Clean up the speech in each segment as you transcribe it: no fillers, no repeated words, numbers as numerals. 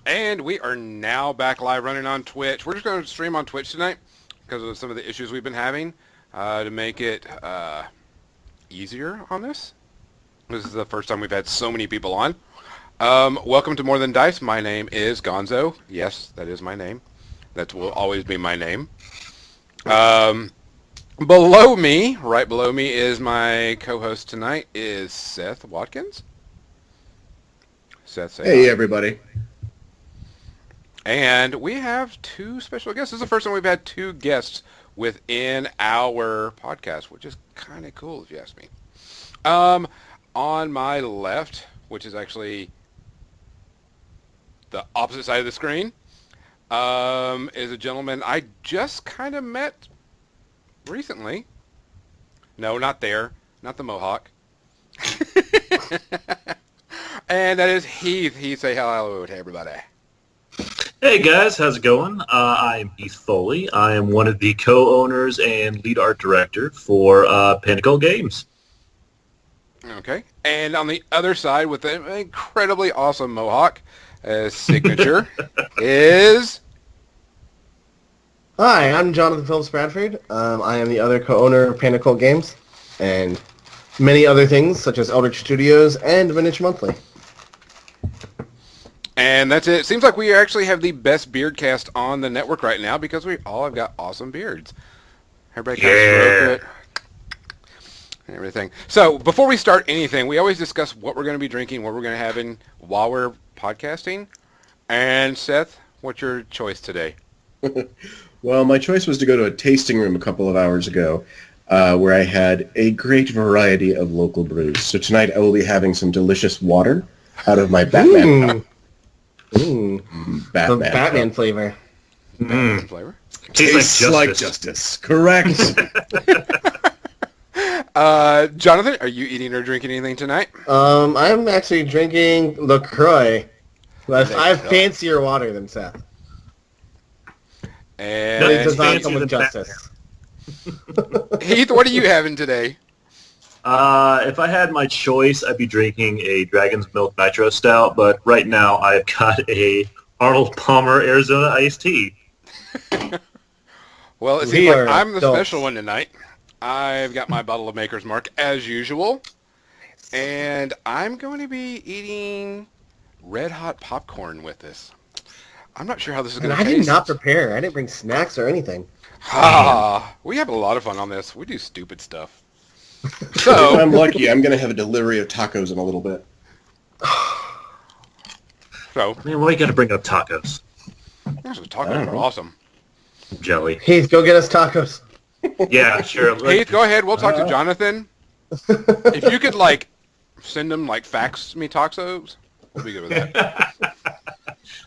And we are now back live running on Twitch. We're just going to stream on Twitch tonight because of some of the issues we've been having to make it easier on this. This is the first time we've had so many people on. Welcome to More Than Dice. My name is Gonzo. Yes, that is my name. That will always be my name. Below me, right below me, is my co-host tonight, is Seth Watkins. Seth, say hey, hi. everybody. And we have two special guests. This is the first time we've had two guests within our podcast, which is kind of cool if you ask me. On my left, which is actually the opposite side of the screen, is a gentleman I just kind of met recently. No, not there. Not the Mohawk. And that is Heath. Heath, say hello to everybody. Hey guys, how's it going? I am Heath Foley. I am one of the co-owners and lead art director for Pinnacle Games. Okay. And on the other side with an incredibly awesome Mohawk signature is... Hi, I'm Jonathan Phillips Bradford. I am the other co-owner of Pinnacle Games and many other things such as Eldritch Studios and Vintage Monthly. And that's it. Seems like we actually have the best beard cast on the network right now because we all have got awesome beards. Everybody kind of stroke it. And everything. So before we start anything, we always discuss what we're going to be drinking, what we're going to have in while we're podcasting. And Seth, what's your choice today? Well, my choice was to go to a tasting room a couple of hours ago where I had a great variety of local brews. So tonight I will be having some delicious water out of my Batman cup. Batman. The Batman flavor. Batman flavor? Tastes like justice. Correct. Jonathan, are you eating or drinking anything tonight? I'm actually drinking LaCroix. I have fancier water than Seth. And but it does not come with justice. Heath, what are you having today? If I had my choice, I'd be drinking a Dragon's Milk Nitro Stout, but right now I've got a Arnold Palmer Arizona Iced Tea. Well, it seems like I'm the special one tonight. I've got my bottle of Maker's Mark as usual, and I'm going to be eating red hot popcorn with this. I'm not sure how this is going to taste. I did not prepare. I didn't bring snacks or anything. We have a lot of fun on this. We do stupid stuff. So if I'm lucky, I'm going to have a delivery of tacos in a little bit. So, man, why you got to bring up tacos? Tacos are awesome. Jelly. Heath, go get us tacos. Yeah, sure. Heath, go ahead. We'll talk to Jonathan. If you could, send him, fax me tacos, we'll be good with that.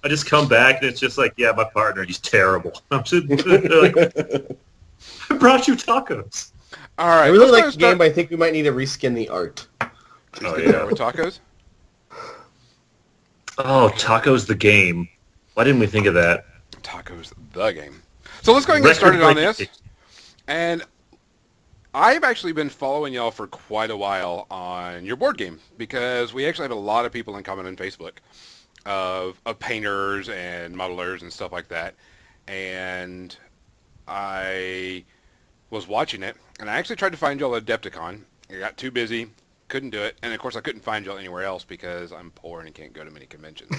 I just come back and it's just like, yeah, my partner, he's terrible. I'm just like, I brought you tacos. All right. I really like the game, but I think we might need to reskin the art. Oh, yeah. With tacos? Oh, Tacos the game. Why didn't we think of that? Tacos the game. So let's go ahead and get started on this. And I've actually been following y'all for quite a while on your board game because we actually have a lot of people in common on Facebook of painters and modelers and stuff like that. And I was watching it, and I actually tried to find y'all at Adepticon. I got too busy, couldn't do it, and of course I couldn't find y'all anywhere else because I'm poor and can't go to many conventions.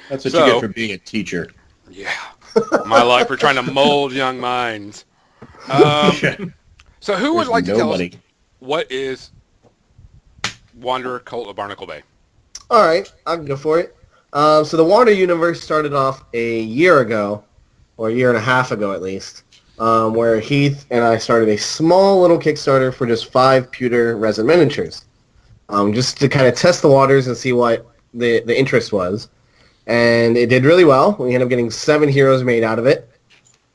That's what you get for being a teacher. Yeah. My life for trying to mold young minds. So who would like to tell us what is Wanderer Cult of Barnacle Bay? All right, I can go for it. So the Wander universe started off a year ago, or a year and a half ago at least, where Heath and I started a small little Kickstarter for just 5 pewter resin miniatures, just to kind of test the waters and see what the interest was. And it did really well. We ended up getting 7 heroes made out of it.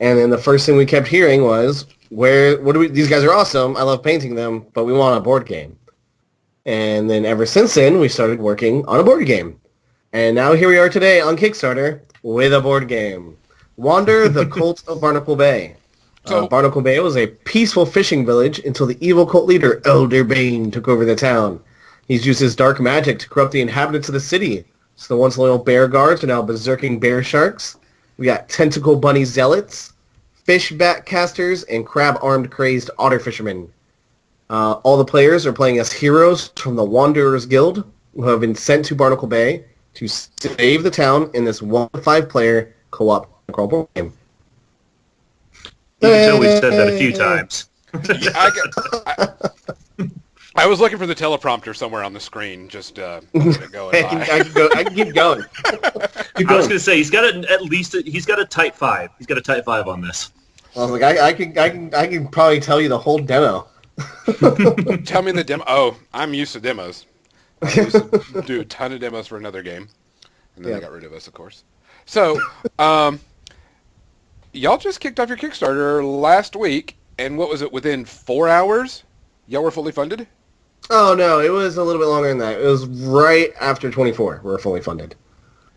And then the first thing we kept hearing was, these guys are awesome, I love painting them, but we want a board game. And then ever since then, we started working on a board game. And now here we are today on Kickstarter with a board game. Wander, the Cult of Barnacle Bay. Barnacle Bay was a peaceful fishing village until the evil cult leader, Elder Bane, took over the town. He's used his dark magic to corrupt the inhabitants of the city, So the once loyal bear guards are now berserking bear sharks. We got tentacle bunny zealots, fish bat casters, and crab-armed crazed otter fishermen. All the players are playing as heroes from the Wanderers Guild, who have been sent to Barnacle Bay to save the town in this 1-5-player co-op board game. You can tell we've said that a few times. I was looking for the teleprompter somewhere on the screen, just going by. I can keep going. I was going to say he's got he's got a type 5. He's got a type 5 on this. I was like, I can probably tell you the whole demo. Tell me the demo. Oh, I'm used to demos. I used to do a ton of demos for another game, and then they got rid of us, of course. So, y'all just kicked off your Kickstarter last week, and what was it? Within 4 hours, y'all were fully funded? Oh no, it was a little bit longer than that. It was right after 24. We were fully funded,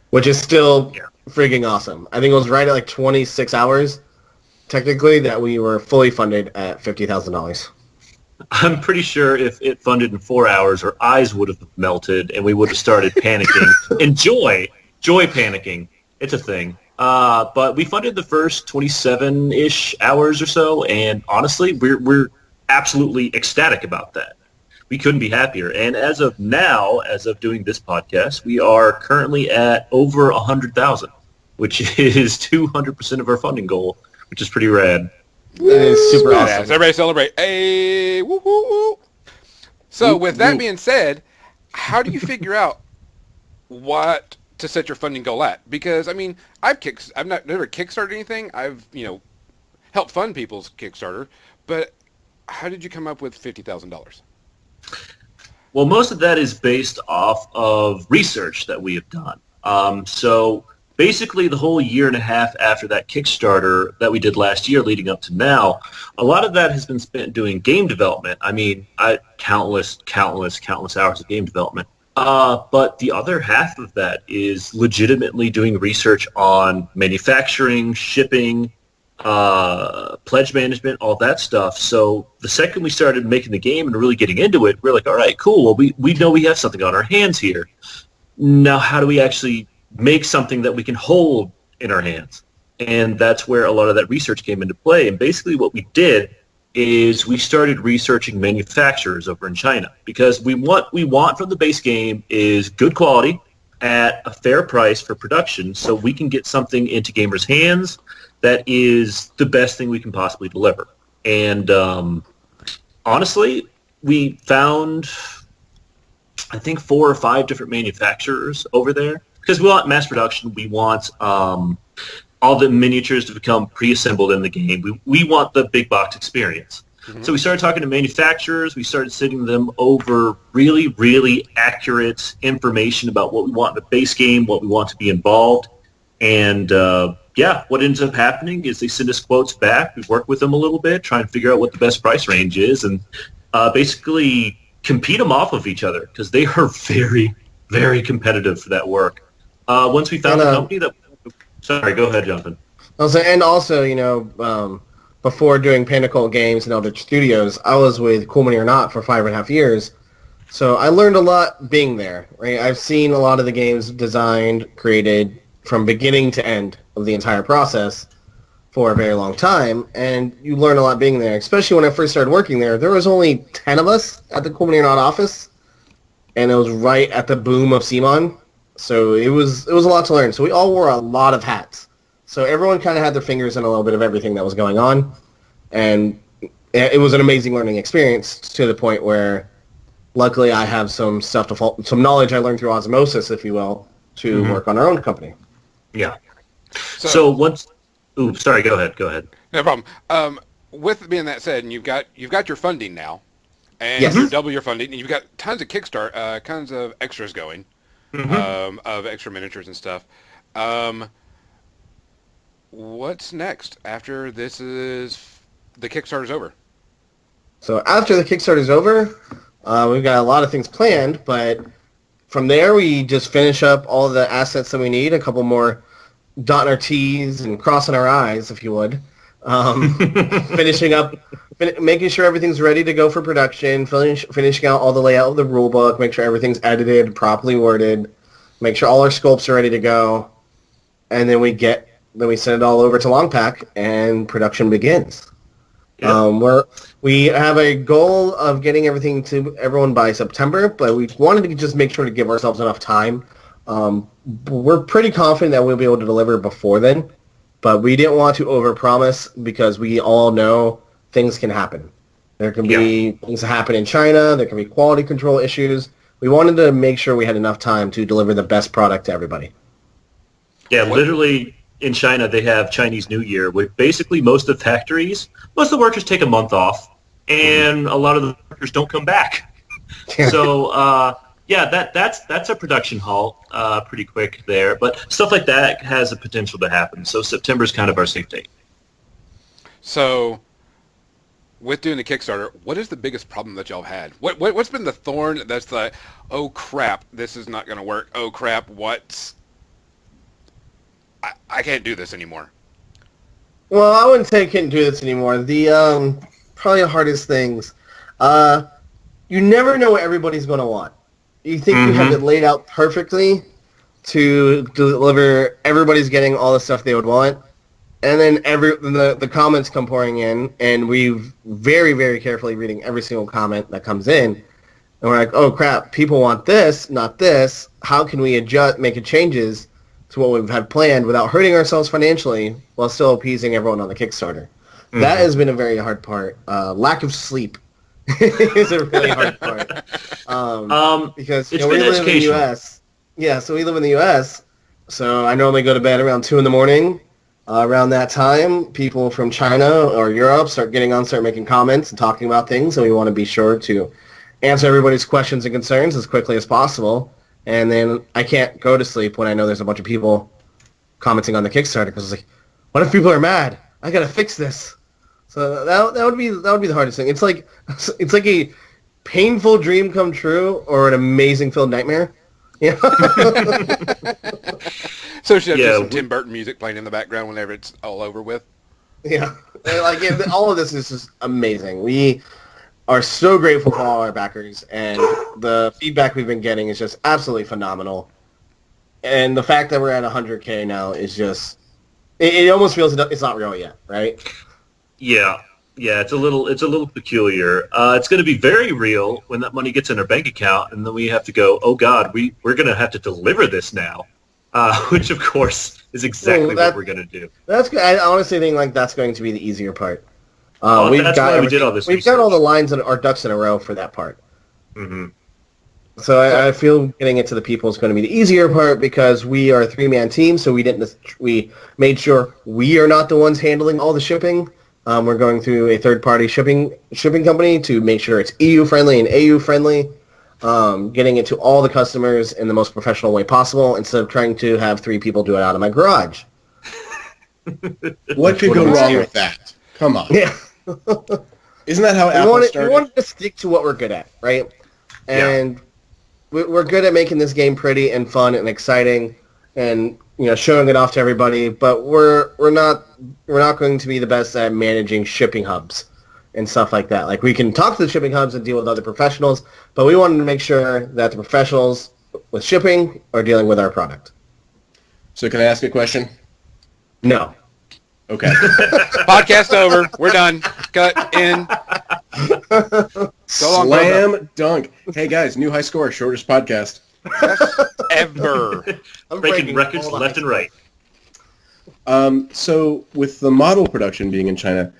which is still frigging awesome. I think it was right at like 26 hours, technically, that we were fully funded at $50,000. I'm pretty sure if it funded in 4 hours, our eyes would have melted and we would have started panicking. And joy panicking. It's a thing. But we funded the first 27-ish hours or so, and honestly, we're absolutely ecstatic about that. We couldn't be happier. And as of now, as of doing this podcast, we are currently at over 100,000, which is 200% of our funding goal, which is pretty rad. It is super awesome. Everybody celebrate. Hey, woo, woo, woo. So with that being said, how do you figure out what to set your funding goal at? Because I mean, I've never kickstarted anything. I've helped fund people's Kickstarter, but how did you come up with $50,000? Well, most of that is based off of research that we have done. So basically the whole year and a half after that Kickstarter that we did last year leading up to now, a lot of that has been spent doing game development. I mean, countless hours of game development. But the other half of that is legitimately doing research on manufacturing, shipping, pledge management, all that stuff. So the second we started making the game and really getting into it, we're like, all right, cool. Well, we know we have something on our hands here. Now, how do we actually make something that we can hold in our hands? And that's where a lot of that research came into play. And basically what we did is we started researching manufacturers over in China, because what we want from the base game is good quality at a fair price for production, so we can get something into gamers' hands that is the best thing we can possibly deliver. And honestly, we found, I think, 4 or 5 different manufacturers over there, because we want mass production. We want all the miniatures to become pre-assembled in the game. We want the big box experience. Mm-hmm. So we started talking to manufacturers. We started sending them over really, really accurate information about what we want in the base game, what we want to be involved. And what ends up happening is they send us quotes back. We work with them a little bit, try and figure out what the best price range is, and basically compete them off of each other, because they are very, very competitive for that work. Once we found a company that... Sorry, go ahead, Jonathan. And also, before doing Pinnacle Games and Eldritch Studios, I was with Cool Money or Not for 5.5 years. So I learned a lot being there, right? I've seen a lot of the games designed, created from beginning to end of the entire process for a very long time, and you learn a lot being there. Especially when I first started working there, there was only 10 of us at the Cool Money or Not office, and it was right at the boom of CMON. So it was a lot to learn. So we all wore a lot of hats. So everyone kind of had their fingers in a little bit of everything that was going on. And it was an amazing learning experience, to the point where luckily I have some knowledge I learned through osmosis, if you will, to work on our own company. Yeah. So once... Ooh, sorry, go ahead. No problem. With being that said, and you've got your funding now, and you double your funding, and you've got tons of Kickstarter, tons of extras going. Of extra miniatures and stuff. What's next after this is the Kickstarter's over? So after the Kickstarter's over, we've got a lot of things planned, but from there we just finish up all the assets that we need, a couple more dotting our T's and crossing our I's, if you would. Finishing up, making sure everything's ready to go for production, finishing out all the layout of the rulebook, make sure everything's edited, properly worded. make sure all our sculpts are ready to go, and then we send it all over to Longpack, and production begins. Yeah. We have a goal of getting everything to everyone by September, but we wanted to just make sure to give ourselves enough time. We're pretty confident that we'll be able to deliver before then, but we didn't want to overpromise because we all know things can happen. There can be things that happen in China. There can be quality control issues. We wanted to make sure we had enough time to deliver the best product to everybody. Yeah, literally in China, they have Chinese New Year, where basically most of the workers take a month off, and a lot of the workers don't come back. So, that's a production halt pretty quick there. But stuff like that has a potential to happen. So September is kind of our safe date. So, with doing the Kickstarter, what is the biggest problem that y'all had? What's been the thorn that's like, oh crap, this is not going to work. Oh crap, I can't do this anymore. Well, I wouldn't say I couldn't do this anymore. The probably the hardest things. You never know what everybody's going to want. You think you have it laid out perfectly to deliver. Everybody's getting all the stuff they would want, and then the comments come pouring in, and we've very, very carefully reading every single comment that comes in, and we're like, oh crap, people want this, not this. How can we make changes to what we've had planned without hurting ourselves financially while still appeasing everyone on the Kickstarter? That has been a very hard part. Lack of sleep is a really hard part. Because we live in the U.S. Yeah, so we live in the U.S., so I normally go to bed around 2 in the morning. Around that time, people from China or Europe start making comments and talking about things, and we want to be sure to answer everybody's questions and concerns as quickly as possible. And then I can't go to sleep when I know there's a bunch of people commenting on the Kickstarter because it's like, what if people are mad? I gotta fix this. So that would be the hardest thing. It's like a painful dream come true or an amazing filled nightmare. Yeah. So should have just some Tim Burton music playing in the background whenever it's all over with. Yeah, all of this is just amazing. We are so grateful for all our backers, and the feedback we've been getting is just absolutely phenomenal. And the fact that we're at 100K now is just, it almost feels it's not real yet, right? Yeah, it's a little peculiar. It's going to be very real when that money gets in our bank account, and then we have to go, oh God, we're going to have to deliver this now, which of course is exactly what we're going to do. That's good. I honestly think that's going to be the easier part. That's why we did all this research. We've got all the lines and our ducks in a row for that part. Mm-hmm. So I feel getting it to the people is going to be the easier part because we are a 3-man team. So we made sure we are not the ones handling all the shipping. We're going through a third-party shipping company to make sure it's EU friendly and AU friendly. Getting it to all the customers in the most professional way possible instead of trying to have 3 people do it out of my garage. What could go wrong with that? Come on. Yeah. Isn't that how Apple started? We wanted to stick to what we're good at, right? And we're good at making this game pretty and fun and exciting, and showing it off to everybody. But we're not going to be the best at managing shipping hubs and stuff like that. Like, we can talk to the shipping hubs and deal with other professionals, but we wanted to make sure that the professionals with shipping are dealing with our product. So can I ask a question? No. Okay. Podcast over. We're done. Cut in. Slam dunk. Hey guys, new high score, shortest podcast ever. I'm breaking records left and right. So with the model production being in China,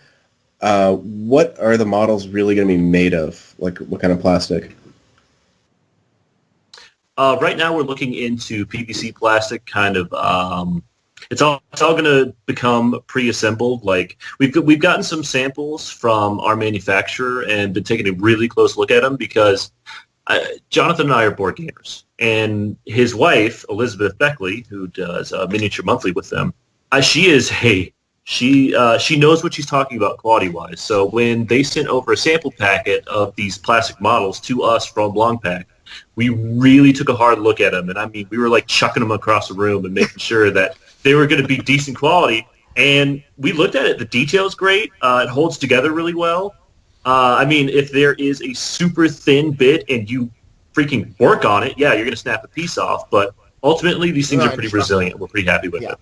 what are the models really going to be made of? Like, what kind of plastic? Right now, we're looking into PVC plastic, kind of. It's all going to become pre-assembled. Like, we've gotten some samples from our manufacturer and been taking a really close look at them because Jonathan and I are board gamers, and his wife Elizabeth Beckley, who does Miniature Monthly with them, she knows what she's talking about quality-wise. So when they sent over a sample packet of these plastic models to us from Longpack, we really took a hard look at them. And I mean, we were like chucking them across the room and making sure that they were going to be decent quality. And we looked at it. The detail's great. It holds together really well. I mean, if there is a super thin bit and you freaking work on it, yeah, you're going to snap a piece off. But ultimately, these things are pretty resilient. We're pretty happy with it.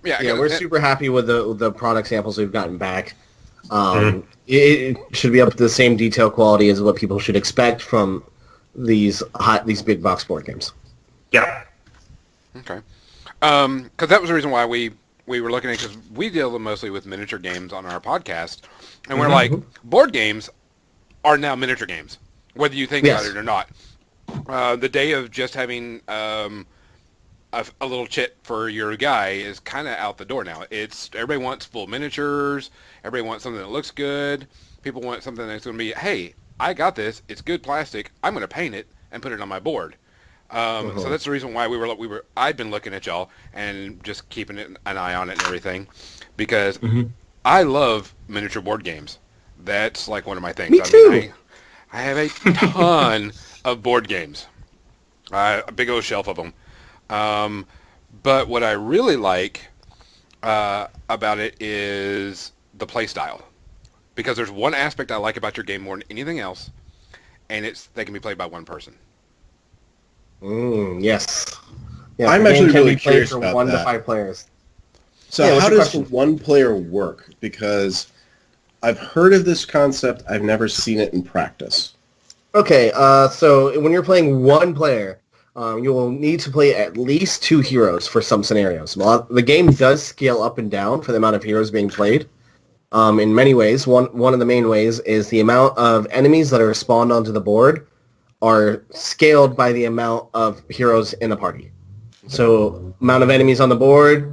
Yeah, we're super happy with the product samples we've gotten back. It should be up to the same detail quality as what people should expect from these big box board games. Yeah. Okay. Because that was the reason why we were looking at, because we deal mostly with miniature games on our podcast, and we're like, board games are now miniature games, whether you think about it or not. The day of just having a little chit for your guy is kind of out the door now. Everybody wants full miniatures. Everybody wants something that looks good. People want something that's going to be, hey, I got this. It's good plastic. I'm going to paint it and put it on my board. So that's the reason why I've been looking at y'all and just keeping an eye on it and everything, because I love miniature board games. That's like one of my things. Me too. I have a ton of board games, a big old shelf of them. But what I really like about it is the play style, because there's one aspect I like about your game more than anything else, and they can be played by one person. Yes. Yeah, I'm actually really curious about 1 that. to 5 players. So how does one player work? Because I've heard of this concept. I've never seen it in practice. Okay, so when you're playing one player, you will need to play at least 2 heroes for some scenarios. Well, the game does scale up and down for the amount of heroes being played. In many ways, one of the main ways is the amount of enemies that are spawned onto the board are scaled by the amount of heroes in the party. So amount of enemies on the board.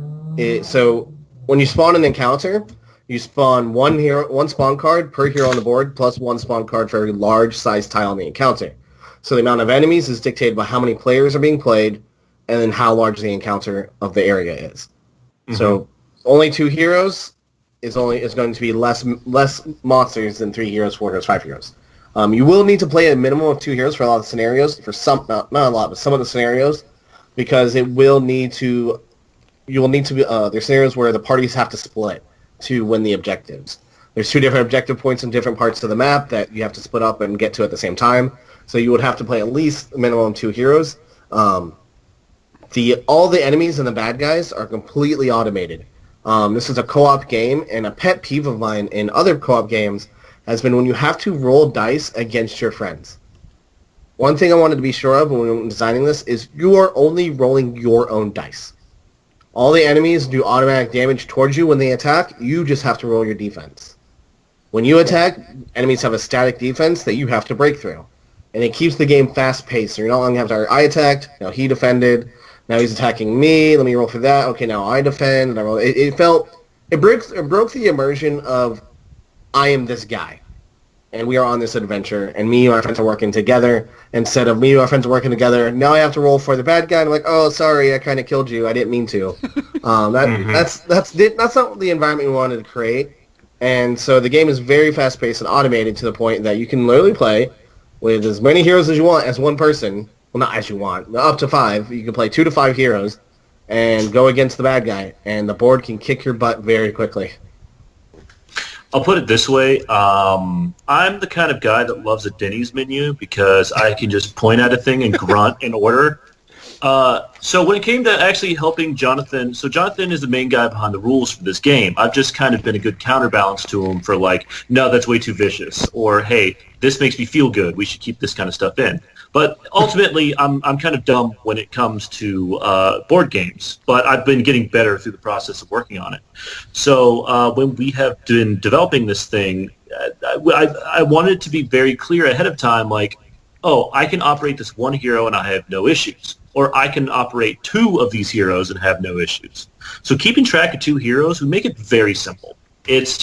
So when you spawn an encounter, you spawn one spawn card per hero on the board, plus 1 spawn card for every large size tile in the encounter. So the amount of enemies is dictated by how many players are being played, and then how large the encounter of the area is. So only 2 heroes is going to be less monsters than 3 heroes, 4 heroes, 5 heroes. You will need to play a minimum of 2 heroes for a lot of scenarios, for some, not a lot, but some of the scenarios, because you will need to there's scenarios where the parties have to split to win the objectives. There's 2 different objective points in different parts of the map that you have to split up and get to at the same time. So you would have to play at least a minimum 2 heroes. All the enemies and the bad guys are completely automated. This is a co-op game, and a pet peeve of mine in other co-op games has been when you have to roll dice against your friends. One thing I wanted to be sure of when we were designing this is you are only rolling your own dice. All the enemies do automatic damage towards you when they attack. You just have to roll your defense. When you attack, enemies have a static defense that you have to break through. And it keeps the game fast-paced. So you're not long after I attacked, now he defended, now he's attacking me, let me roll for that, okay, now I defend, and I roll. It broke the immersion of, I am this guy, and we are on this adventure, and me and my friends are working together, instead of me and my friends are working together, now I have to roll for the bad guy, and I'm like, oh, sorry, I kind of killed you, I didn't mean to. That's not the environment we wanted to create, and so the game is very fast-paced and automated to the point that you can literally play with as many heroes as you want as one person. Well, not as you want, up to 5. You can play 2 to 5 heroes and go against the bad guy, and the board can kick your butt very quickly. I'll put it this way. I'm the kind of guy that loves a Denny's menu because I can just point at a thing and grunt in order. So when it came to actually helping Jonathan, so Jonathan is the main guy behind the rules for this game. I've just kind of been a good counterbalance to him for like, no, that's way too vicious, or hey, this makes me feel good. We should keep this kind of stuff in. But ultimately, I'm kind of dumb when it comes to board games. But I've been getting better through the process of working on it. So when we have been developing this thing, I wanted to be very clear ahead of time, like, oh, I can operate this one hero and I have no issues. Or I can operate 2 of these heroes and have no issues. So keeping track of 2 heroes, we make it very simple. It's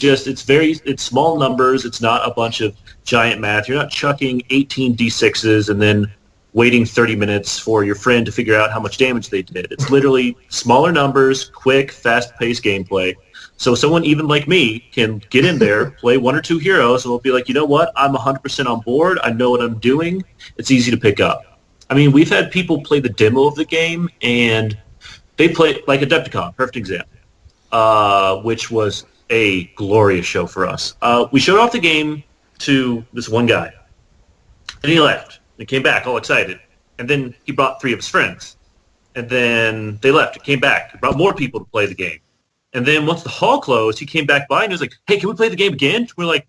small numbers. It's not a bunch of giant math. You're not chucking 18 D6s and then waiting 30 minutes for your friend to figure out how much damage they did. It's literally smaller numbers, quick, fast-paced gameplay. So someone even like me can get in there, play 1 or 2 heroes, and will be like, you know what? I'm 100% on board. I know what I'm doing. It's easy to pick up. I mean, we've had people play the demo of the game, and they play like Adepticon, perfect example, which was a glorious show for us. We showed off the game to this one guy, and he left. He came back all excited, and then he brought 3 of his friends. And then they left. He came back. He brought more people to play the game. And then once the hall closed, he came back by and he was like, hey, can we play the game again? We're like,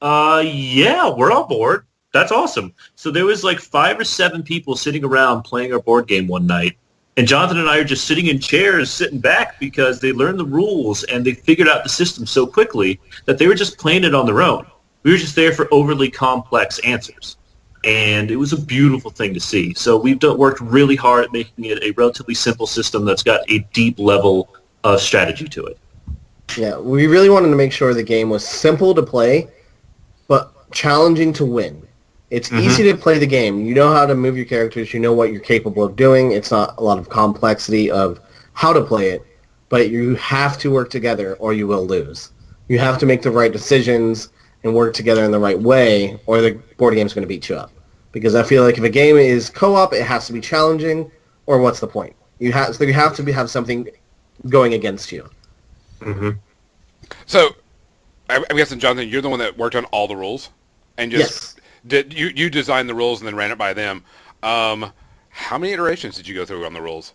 yeah, we're on board. That's awesome. So there was like 5 or 7 people sitting around playing our board game one night. And Jonathan and I are just sitting in chairs, sitting back because they learned the rules and they figured out the system so quickly that they were just playing it on their own. We were just there for overly complex answers. And it was a beautiful thing to see. So we've worked really hard at making it a relatively simple system that's got a deep level of strategy to it. Yeah, we really wanted to make sure the game was simple to play, but challenging to win. It's easy to play the game. You know how to move your characters. You know what you're capable of doing. It's not a lot of complexity of how to play it, but you have to work together or you will lose. You have to make the right decisions and work together in the right way, or the board game's going to beat you up. Because I feel like if a game is co-op, it has to be challenging, or what's the point? You have to have something going against you. Mm-hmm. So, I'm guessing, Jonathan, you're the one that worked on all the rules, and just did you designed the rules and then ran it by them. How many iterations did you go through on the rules?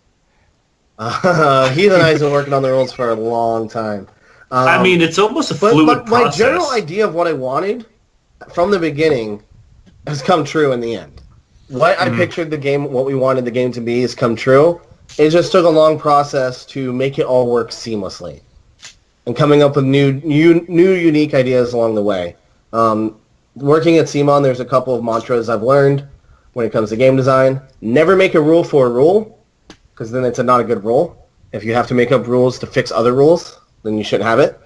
Heath and I have been working on the rules for a long time. I mean, it's almost a fluid process. My general idea of what I wanted from the beginning has come true in the end. What I pictured the game, what we wanted the game to be, has come true. It just took a long process to make it all work seamlessly, and coming up with new, unique ideas along the way. Working at CMON, there's a couple of mantras I've learned when it comes to game design. Never make a rule for a rule, because then it's not a good rule. If you have to make up rules to fix other rules, then you shouldn't have it.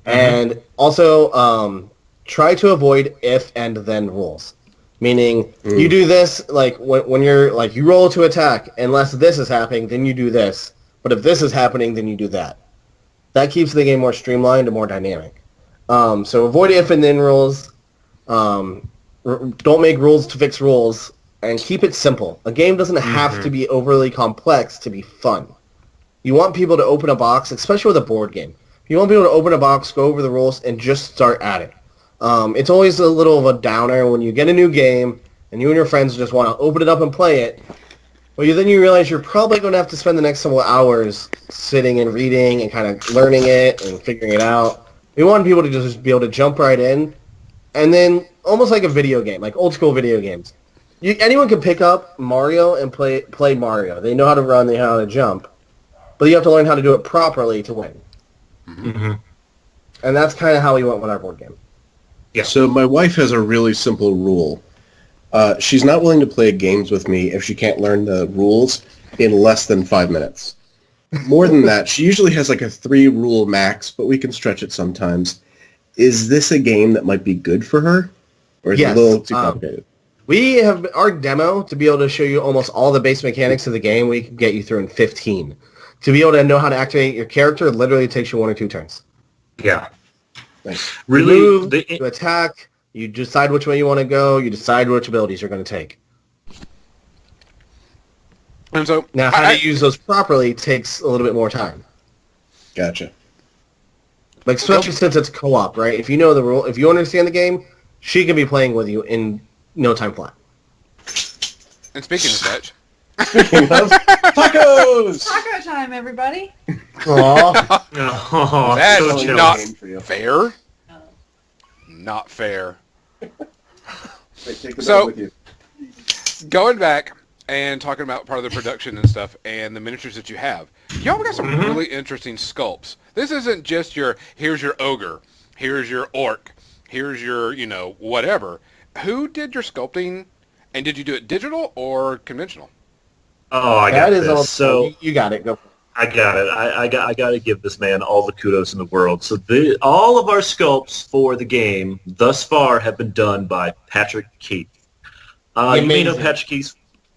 And also, try to avoid if and then rules. Meaning, you do this, like, when you're, like, you roll to attack. Unless this is happening, then you do this. But if this is happening, then you do that. That keeps the game more streamlined and more dynamic. So avoid if and then rules. Don't make rules to fix rules. And keep it simple. A game doesn't have to be overly complex to be fun. You want people to open a box, especially with a board game. You want people to open a box, go over the rules, and just start at it. It's always a little of a downer when you get a new game and you and your friends just want to open it up and play it. But then you realize you're probably going to have to spend the next several hours sitting and reading and kind of learning it and figuring it out. We want people to just be able to jump right in. And then almost like a video game, like old school video games. Anyone can pick up Mario and play Mario. They know how to run, they know how to jump. But you have to learn how to do it properly to win. Mm-hmm. And that's kind of how we went with our board game. Yeah. So my wife has a really simple rule. She's not willing to play games with me if she can't learn the rules in less than 5 minutes. More than that, she usually has like a 3-rule max, but we can stretch it sometimes. Is this a game that might be good for her? Or is it a little too complicated? We have our demo to be able to show you almost all the base mechanics of the game. We can get you through in 15. To be able to know how to activate your character literally takes you 1 or 2 turns. Yeah. Nice. Really, you move, you attack, you decide which way you want to go, you decide which abilities you're going to take. And so Now, how to use those properly takes a little bit more time. Gotcha. Like, especially since it's co-op, right? If you know the rule, if you understand the game, she can be playing with you in no time flat. And speaking of such, Tacos! Taco time, everybody. Aww. Oh, that's so not for fair. Oh. Not fair. Take the So- dog with you. Going back and talking about part of the production and stuff and the miniatures that you have, y'all got some really interesting sculpts. This isn't just here's your ogre, here's your orc, here's your, whatever. Who did your sculpting, and did you do it digital or conventional? Oh, I got That is this. all. So You got it. Go for it. I got it. I got to give this man all the kudos in the world. So all of our sculpts for the game thus far have been done by Patrick Keith. You may know Patrick Keith.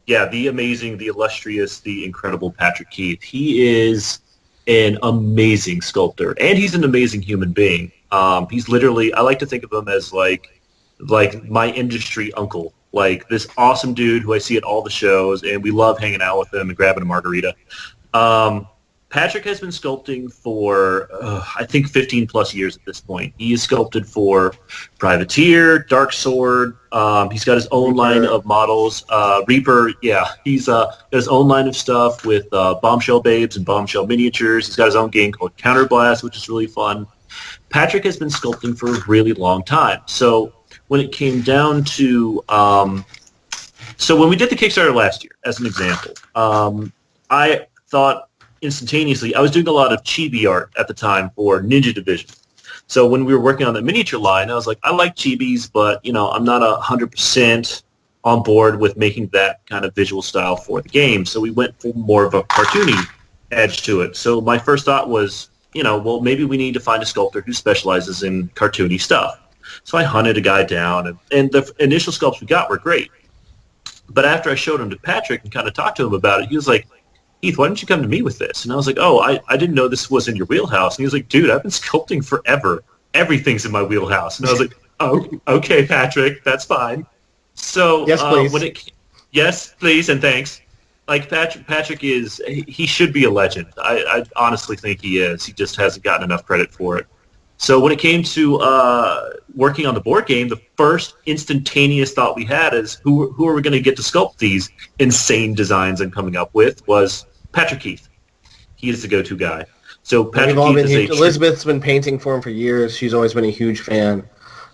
Yeah, the amazing, the illustrious, the incredible Patrick Keith. He is an amazing sculptor, and he's an amazing human being. He's literally, I like to think of him as like my industry uncle. Like this awesome dude who I see at all the shows, and we love hanging out with him and grabbing a margarita. Patrick has been sculpting for, I think, 15 plus years at this point. He has sculpted for Privateer, Dark Sword. He's got his own line of models. Reaper, yeah. He's got his own line of stuff with Bombshell Babes and Bombshell Miniatures. He's got his own game called Counterblast, which is really fun. Patrick has been sculpting for a really long time. So when it came down to... so when we did the Kickstarter last year, as an example, I thought... instantaneously, I was doing a lot of chibi art at the time for Ninja Division. So when we were working on the miniature line, I was like, I like chibis, but I'm not 100% on board with making that kind of visual style for the game. So we went for more of a cartoony edge to it. So my first thought was, well, maybe we need to find a sculptor who specializes in cartoony stuff. So I hunted a guy down, and the initial sculpts we got were great. But after I showed him to Patrick and kind of talked to him about it, he was like, Heath, why didn't you come to me with this? And I was like, I didn't know this was in your wheelhouse. And he was like, dude, I've been sculpting forever. Everything's in my wheelhouse. And I was like, oh, okay, Patrick, that's fine. So yes, please. Yes, please, and thanks. Like Patrick he should be a legend. I honestly think he is. He just hasn't gotten enough credit for it. So when it came to working on the board game, the first instantaneous thought we had is who are we going to get to sculpt these insane designs I'm coming up with was Patrick Keith. He is the go-to guy. So Patrick Keith is Elizabeth's been painting for him for years. She's always been a huge fan.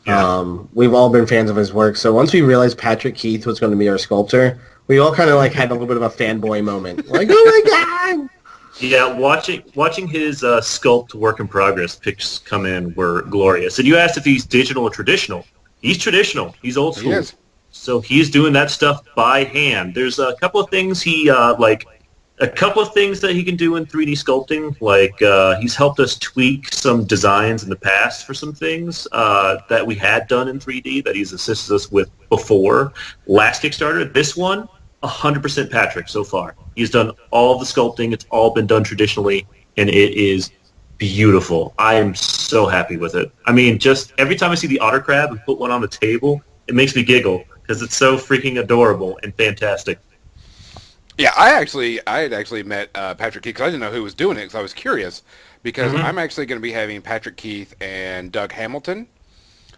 Yeah. We've all been fans of his work. So once we realized Patrick Keith was going to be our sculptor, we all kind of had a little bit of a fanboy moment. Like, oh my God! Yeah, watching his sculpt work in progress pics come in were glorious. And you asked if he's digital or traditional. He's traditional. He's old school. He is. So he's doing that stuff by hand. There's a couple of things that he can do in 3D sculpting. Like he's helped us tweak some designs in the past for some things that we had done in 3D that he's assisted us with before. Last Kickstarter, this one, 100% Patrick so far. He's done all the sculpting. It's all been done traditionally, and it is beautiful. I am so happy with it. I mean, just every time I see the otter crab and put one on the table, it makes me giggle because it's so freaking adorable and fantastic. Yeah, I had actually met Patrick Keith because I didn't know who was doing it because I was curious because I'm actually going to be having Patrick Keith and Doug Hamilton.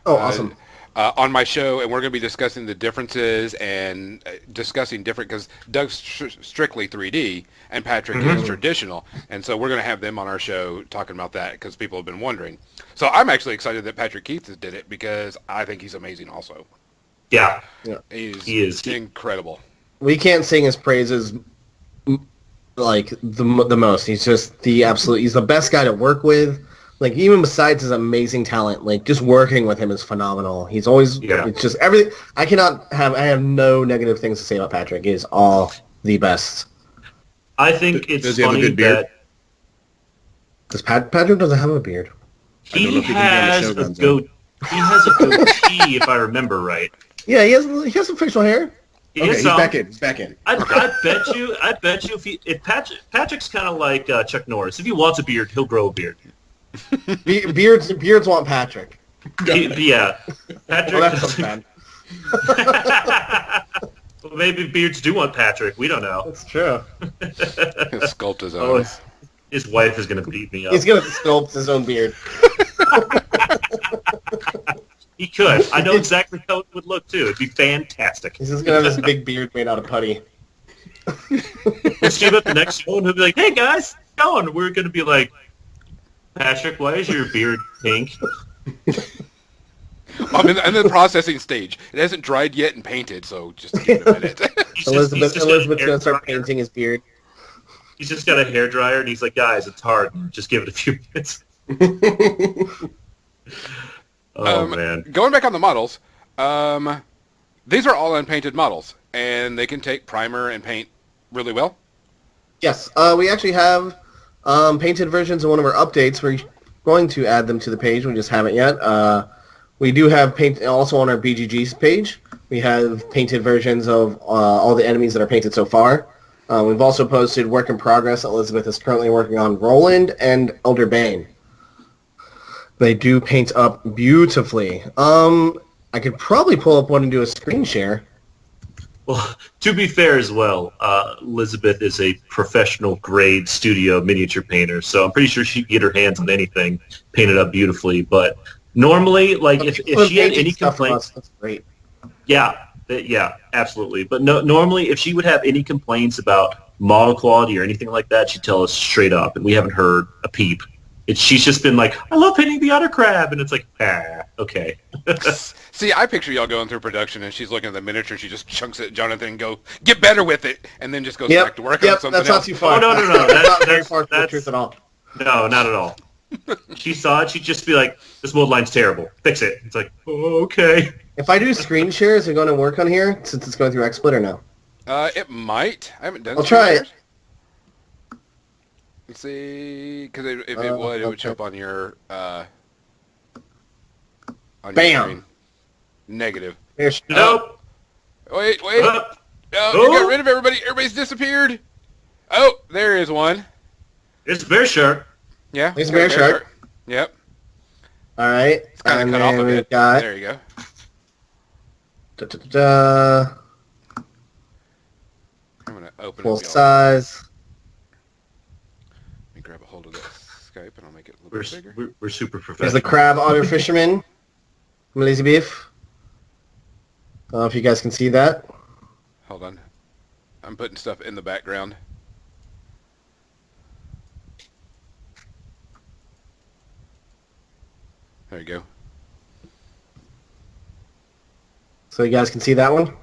Oh, awesome. On my show, and we're going to be discussing the differences and discussing different, because Doug's strictly 3D and Patrick is traditional, and so we're going to have them on our show talking about that because people have been wondering. So I'm actually excited that Patrick Keith did it because I think he's amazing also. Yeah. He is incredible. We can't sing his praises like the most. He's just he's the best guy to work with. Like, even besides his amazing talent, like, just working with him is phenomenal. He's always, it's just everything. I have no negative things to say about Patrick. He is all the best. I think it's Does he have a funny good beard? Does Patrick doesn't have a beard? He has a goatee, if I remember right. Yeah, he has some facial hair. He's back in. I bet you if Patrick's kind of like Chuck Norris. If he wants a beard, he'll grow a beard. Beards want Patrick. Yeah, Patrick. Well, that's bad. Well, maybe beards do want Patrick. We don't know. That's true. He'll sculpt his own. His wife is going to beat me up. He's going to sculpt his own beard. He could. I know exactly how it would look too. It'd be fantastic. He's just going to have this big beard made out of putty. We'll see him at the next show, and he'll be like, "Hey guys, how's it going?" We're going to be like, Patrick, why is your beard pink? I'm in the processing stage. It hasn't dried yet and painted, so just give it a minute. Elizabeth's going to start painting his beard. He's just got a hairdryer, and he's like, guys, it's hard. Just give it a few minutes. Man. Going back on the models, these are all unpainted models, and they can take primer and paint really well. Yes, we actually have painted versions of one of our updates. We're going to add them to the page. We just haven't yet. We do have paint also on our BGG page. We have painted versions of all the enemies that are painted so far. We've also posted work in progress. Elizabeth is currently working on Roland and Elder Bane. They do paint up beautifully. I could probably pull up one and do a screen share. Well, to be fair as well, Elizabeth is a professional grade studio miniature painter, so I'm pretty sure she can get her hands on anything painted up beautifully. But normally, like if she had any complaints, that's great. Yeah, absolutely. But no, normally if she would have any complaints about model quality or anything like that, she'd tell us straight up, and we haven't heard a peep. She's just been like, I love painting the otter crab, and it's like, okay. See, I picture y'all going through production, and she's looking at the miniature, she just chunks it at Jonathan and go, get better with it, and then just goes back to work on something that's else. not too far. Oh, no. That's not very far from the truth at all. No, not at all. She saw it, she'd just be like, this mold line's terrible. Fix it. It's like, oh, okay. If I do screen shares, are going to work on here, since it's going through XSplit or no? It might. I haven't done I'll try it. Let's see, because if it would, it would show up on your Bam! Screen. Negative. Nope. Wait. No, you got rid of everybody. Everybody's disappeared. Oh, there is one. It's Bear Shark. Yeah. It's Bear Shark. Yep. All right. It's kind of cut off a bit. There you go. I'm going to open Full up size. Let me grab a hold of this Skype and I'll make it a little bit bigger. We're super professional. There's the crab otter fisherman from Lazy Beef. I don't know if you guys can see that. Hold on. I'm putting stuff in the background. There you go. So you guys can see that one?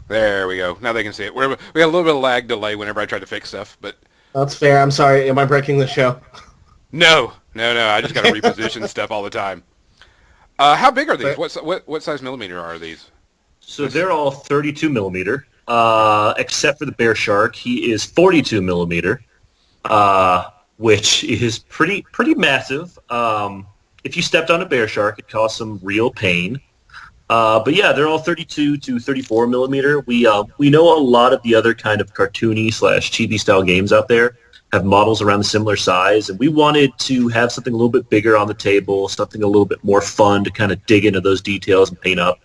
There we go. Now they can see it. We got a little bit of lag delay whenever I try to fix stuff, but... That's fair. I'm sorry. Am I breaking the show? No. I just got to reposition stuff all the time. How big are these? What size millimeter are these? So they're all 32 millimeter, except for the Bear Shark. He is 42 millimeter, which is pretty massive. If you stepped on a Bear Shark, it caused some real pain. But yeah, they're all 32 to 34 millimeter. We know a lot of the other kind of cartoony / chibi style games out there have models around a similar size, and we wanted to have something a little bit bigger on the table, something a little bit more fun to kind of dig into those details and paint up.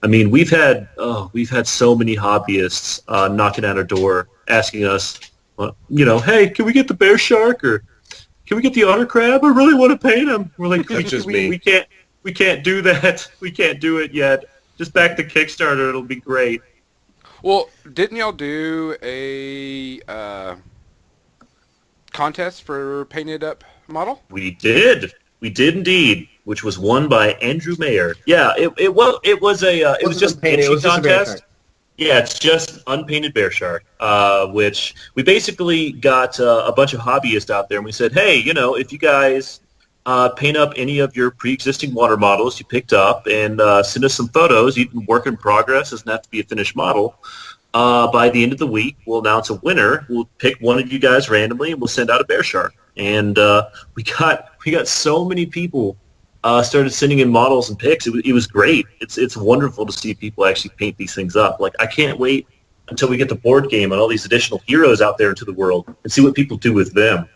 I mean, we've had so many hobbyists knocking at our door asking us, hey, can we get the Bear Shark, or can we get the otter crab? I really want to paint them. We're like, we can't do that. We can't do it yet. Just back to Kickstarter. It'll be great. Well, didn't y'all do a contest for painted up model? We did indeed, which was won by Andrew Mayer. Yeah, it was just a pitching contest. Yeah, it's just unpainted Bear Shark, which we basically got a bunch of hobbyists out there, and we said, hey, if you guys paint up any of your pre-existing water models you picked up and send us some photos, even work in progress, doesn't have to be a finished model. By the end of the week, we'll announce a winner. We'll pick one of you guys randomly, and we'll send out a Bear Shark. And we got so many people started sending in models and pics. It was great. It's wonderful to see people actually paint these things up. Like, I can't wait until we get the board game and all these additional heroes out there into the world and see what people do with them.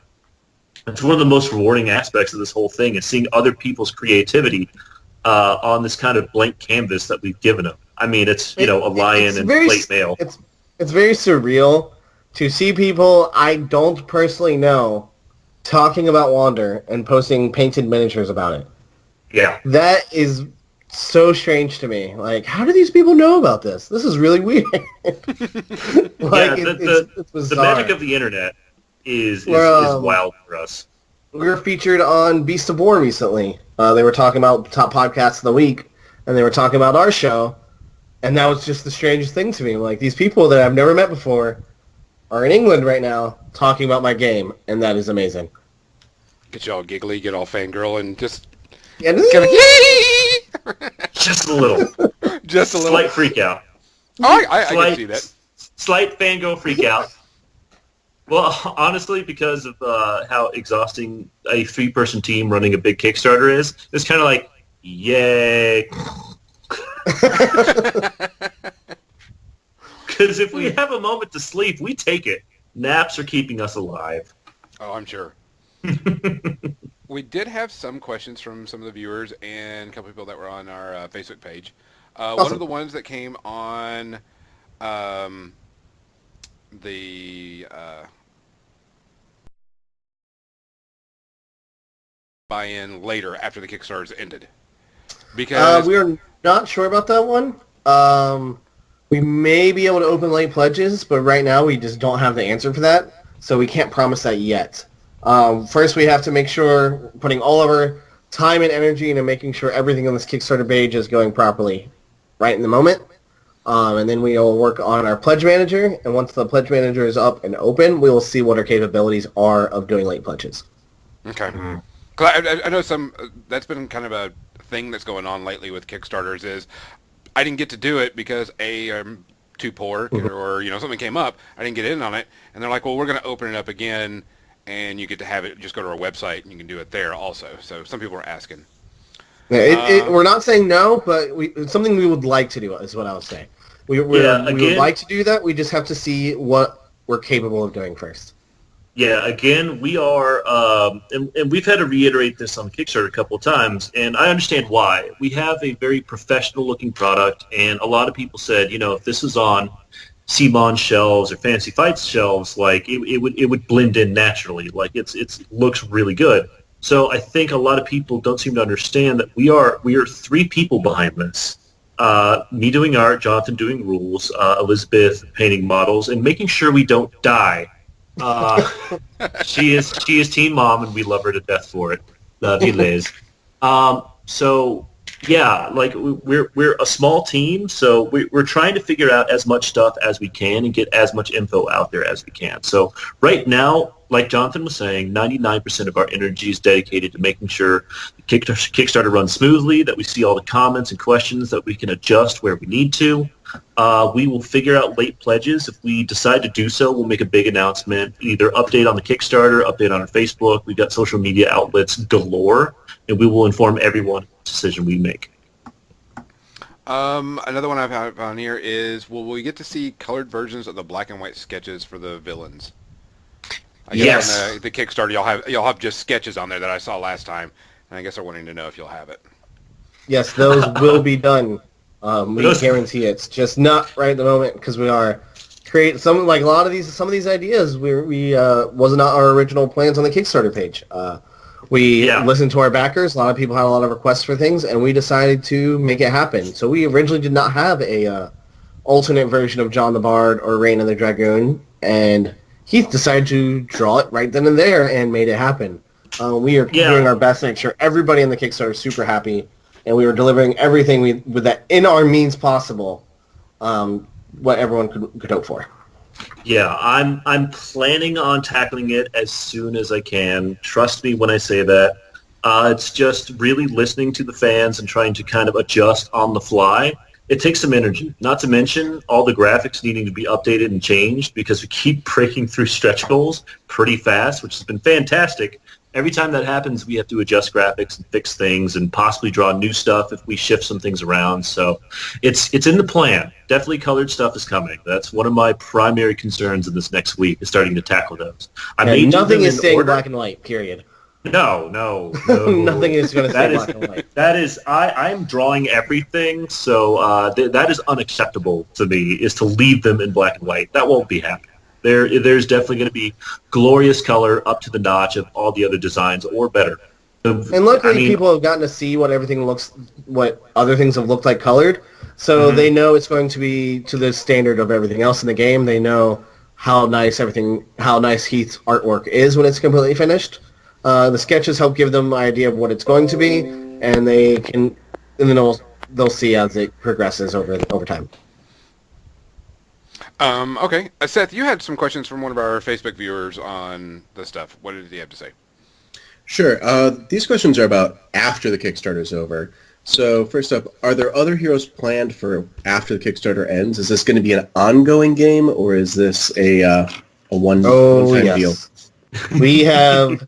It's one of the most rewarding aspects of this whole thing is seeing other people's creativity on this kind of blank canvas that we've given them. I mean, it's a lion and plate mail. It's very surreal to see people I don't personally know talking about Wander and posting painted miniatures about it. Yeah. That is so strange to me. Like, how do these people know about this? This is really weird. It's bizarre. The magic of the internet is wild for us. We were featured on Beast of War recently. They were talking about top podcasts of the week, and they were talking about our show, and that was just the strangest thing to me. Like, these people that I've never met before are in England right now talking about my game, and that is amazing. Get you all giggly, get all fangirl, and just... Yeah, just a little. Just a little. Slight freak out. Oh, I can see that. Slight fangirl freak out. Well, honestly, because of how exhausting a 3-person team running a big Kickstarter is, it's kind of like, yay. Because if we have a moment to sleep, we take it. Naps are keeping us alive. Oh, I'm sure. We did have some questions from some of the viewers and a couple people that were on our Facebook page. One Awesome. of the ones that came on the buy-in later after the Kickstarter's ended. Because We are not sure about that one. We may be able to open late pledges, but right now we just don't have the answer for that, so we can't promise that yet. First, we have to make sure we're putting all of our time and energy into making sure everything on this Kickstarter page is going properly right in the moment. And then we will work on our pledge manager, and once the pledge manager is up and open, we will see what our capabilities are of doing late pledges. okay, 'cause I know that's been kind of a thing that's going on lately with Kickstarters is I didn't get to do it because I'm too poor or something came up. I didn't get in on it, and they're like, well, we're going to open it up again, and you get to have it. Just go to our website and you can do it there also. So some people are asking. Yeah, we're not saying no, but it's something we would like to do is what I was saying. We would like to do that. We just have to see what we're capable of doing first. Yeah, again, we are, and we've had to reiterate this on Kickstarter a couple of times, and I understand why. We have a very professional-looking product, and a lot of people said, if this is on CMON shelves or Fantasy Fights shelves, like it would blend in naturally. Like it looks really good. So I think a lot of people don't seem to understand that we are 3 people behind this. Me doing art, Jonathan doing rules, Elizabeth painting models, and making sure we don't die. She is Team Mom, and we love her to death for it. Love you, Liz. So yeah, like we're a small team, so we're trying to figure out as much stuff as we can and get as much info out there as we can. So right now, like Jonathan was saying, 99% of our energy is dedicated to making sure the Kickstarter runs smoothly, that we see all the comments and questions, that we can adjust where we need to. We will figure out late pledges. If we decide to do so, we'll make a big announcement, either update on the Kickstarter, update on our Facebook. We've got social media outlets galore, and we will inform everyone of the decision we make. Another one I've had on here is, will we get to see colored versions of the black and white sketches for the villains? I guess Yes. on the Kickstarter, you'll have just sketches on there that I saw last time, and I guess they're wanting to know if you'll have it. Yes, those will be done. We guarantee it's just not right at the moment because we are create some of these ideas. We was not our original plans on the Kickstarter page. We listened to our backers. A lot of people had a lot of requests for things, and we decided to make it happen. So we originally did not have a alternate version of John the Bard or Rain of the Dragoon, and Heath decided to draw it right then and there and made it happen. We are doing our best to make sure everybody in the Kickstarter is super happy, and we were delivering everything with that in our means possible, what everyone could hope for. Yeah, I'm planning on tackling it as soon as I can. Trust me when I say that. It's just really listening to the fans and trying to kind of adjust on the fly. It takes some energy, not to mention all the graphics needing to be updated and changed because we keep breaking through stretch goals pretty fast, which has been fantastic. Every time that happens, we have to adjust graphics and fix things and possibly draw new stuff if we shift some things around. So it's in the plan. Definitely colored stuff is coming. That's one of my primary concerns in this next week is starting to tackle those. Nothing is staying black and white, period. No. Nothing is going to stay black and white. That is, I'm drawing everything, so that is unacceptable to me, is to leave them in black and white. That won't be happening. There's definitely going to be glorious color up to the notch of all the other designs, or better. And luckily, people have gotten to see what other things have looked like colored, so they know it's going to be to the standard of everything else in the game. They know how nice Heath's artwork is when it's completely finished. The sketches help give them an idea of what it's going to be, and then they'll see as it progresses over time. Okay. Seth, you had some questions from one of our Facebook viewers on this stuff. What did he have to say? Sure. These questions are about after the Kickstarter is over. So first up, are there other heroes planned for after the Kickstarter ends? Is this going to be an ongoing game, or is this a one-time deal? We have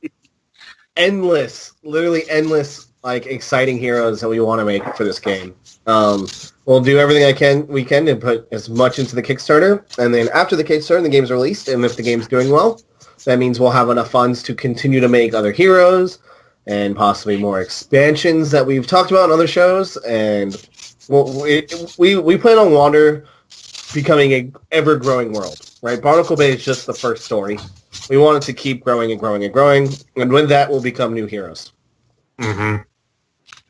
literally endless, exciting heroes that we want to make for this game. We'll do everything we can to put as much into the Kickstarter, and then after the Kickstarter, the game's released, and if the game's doing well, that means we'll have enough funds to continue to make other heroes and possibly more expansions that we've talked about in other shows, and Well, we plan on Wander becoming a ever-growing world, right? Barnacle Bay is just the first story. We want it to keep growing and growing and growing, and with that, we'll become new heroes. Mm-hmm.